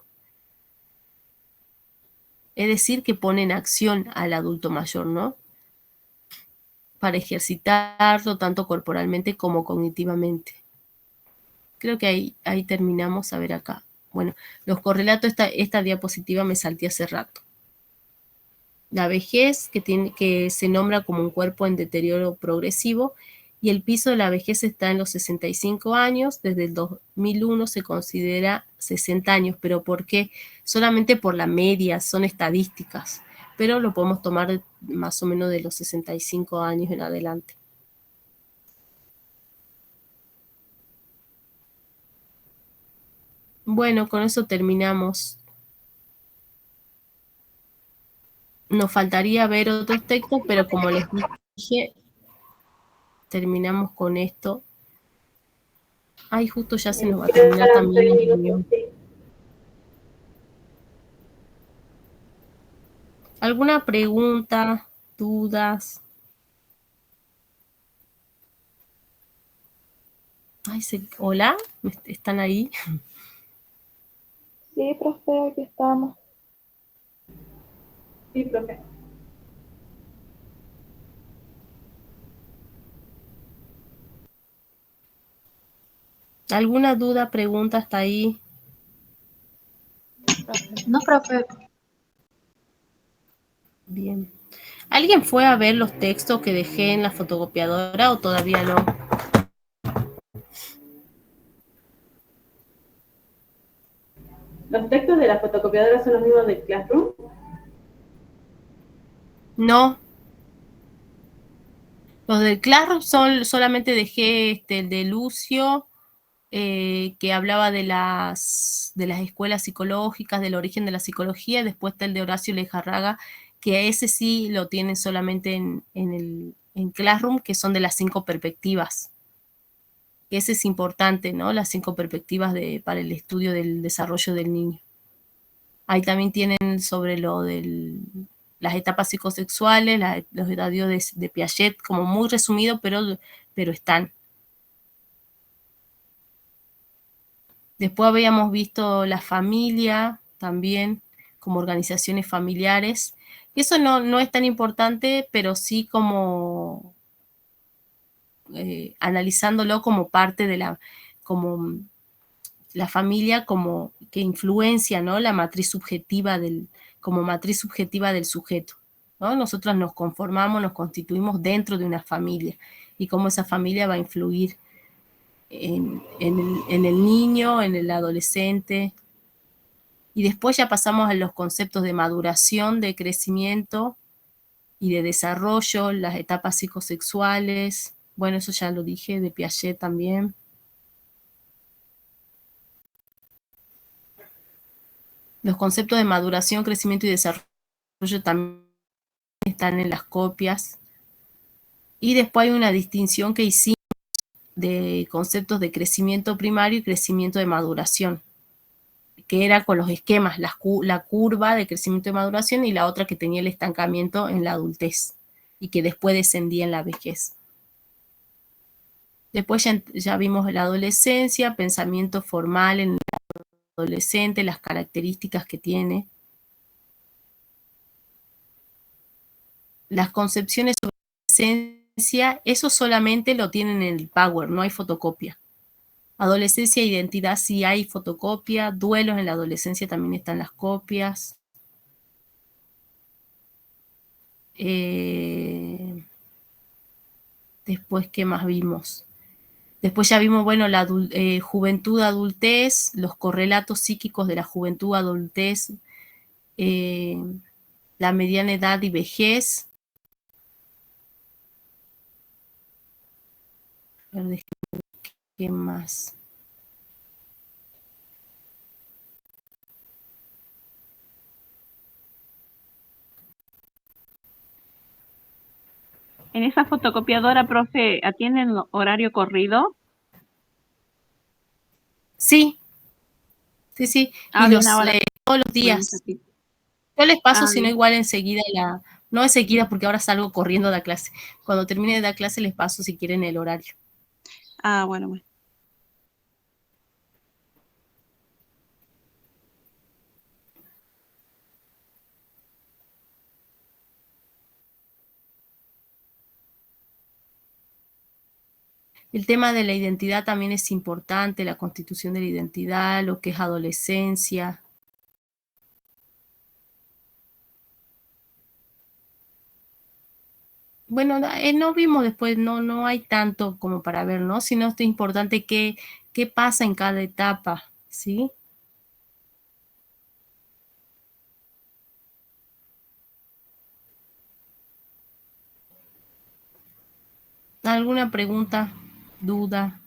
Es decir, que pone en acción al adulto mayor, ¿no? Para ejercitarlo tanto corporalmente como cognitivamente. Creo que ahí terminamos. A ver acá. Bueno, los correlatos, esta diapositiva me salté hace rato. La vejez, que se nombra como un cuerpo en deterioro progresivo, y el piso de la vejez está en los 65 años, desde el 2001 se considera 60 años, pero ¿por qué? Solamente por la media, son estadísticas, pero lo podemos tomar más o menos de los 65 años en adelante. Bueno, con eso terminamos. Nos faltaría ver otros textos, pero como les dije, terminamos con esto. Ay, justo ya se nos va a terminar también la reunión. ¿Alguna pregunta, dudas? Ay, ¿hola? ¿Están ahí? Sí, profe, aquí estamos. Sí, profe. ¿Alguna duda, pregunta hasta ahí? No, profe. Bien. ¿Alguien fue a ver los textos que dejé en la fotocopiadora o todavía no? ¿Los textos de la fotocopiadora son los mismos del Classroom? No. Los del Classroom solamente dejé el de Lucio, que hablaba de las escuelas psicológicas, del origen de la psicología, después está el de Horacio Lejarraga, que ese sí lo tienen solamente en Classroom, que son de las 5 perspectivas. Ese es importante, ¿no? Las 5 perspectivas para el estudio del desarrollo del niño. Ahí también tienen sobre las etapas psicosexuales, los estadios de Piaget, como muy resumido, pero están. Después habíamos visto la familia también, como organizaciones familiares. Eso no es tan importante, pero sí como analizándolo como parte de como la familia como que influencia, ¿no? La matriz subjetiva como matriz subjetiva del sujeto, ¿no? Nosotros nos conformamos, nos constituimos dentro de una familia y cómo esa familia va a influir en el niño, en el adolescente. Y después ya pasamos a los conceptos de maduración, de crecimiento y de desarrollo, las etapas psicosexuales. Bueno, eso ya lo dije, de Piaget también. Los conceptos de maduración, crecimiento y desarrollo también están en las copias. Y después hay una distinción que hicimos de conceptos de crecimiento primario y crecimiento de maduración, que era con los esquemas, la curva de crecimiento y maduración y la otra que tenía el estancamiento en la adultez y que después descendía en la vejez. Después ya vimos la adolescencia, pensamiento formal en el adolescente, las características que tiene. Las concepciones sobre adolescencia, eso solamente lo tienen en el Power, no hay fotocopia. Adolescencia e identidad sí hay fotocopia, duelos en la adolescencia también están las copias. Después, ¿qué más vimos? Después ya vimos, bueno, la juventud, adultez, los correlatos psíquicos de la juventud, adultez, la mediana edad y vejez. A ver, ¿qué más? En esa fotocopiadora, profe, ¿atienden horario corrido? Sí, sí. Ah, Y de una hora. todos los Bueno, días. Yo les paso, si no, bien. igual enseguida no enseguida porque ahora salgo corriendo de la clase. Cuando termine de dar clase les paso si quieren el horario. Bueno. El tema de la identidad también es importante, la constitución de la identidad, lo que es adolescencia. Bueno, no vimos después, no hay tanto como para ver, ¿no? Sino es importante qué pasa en cada etapa, ¿sí? ¿Alguna pregunta, duda?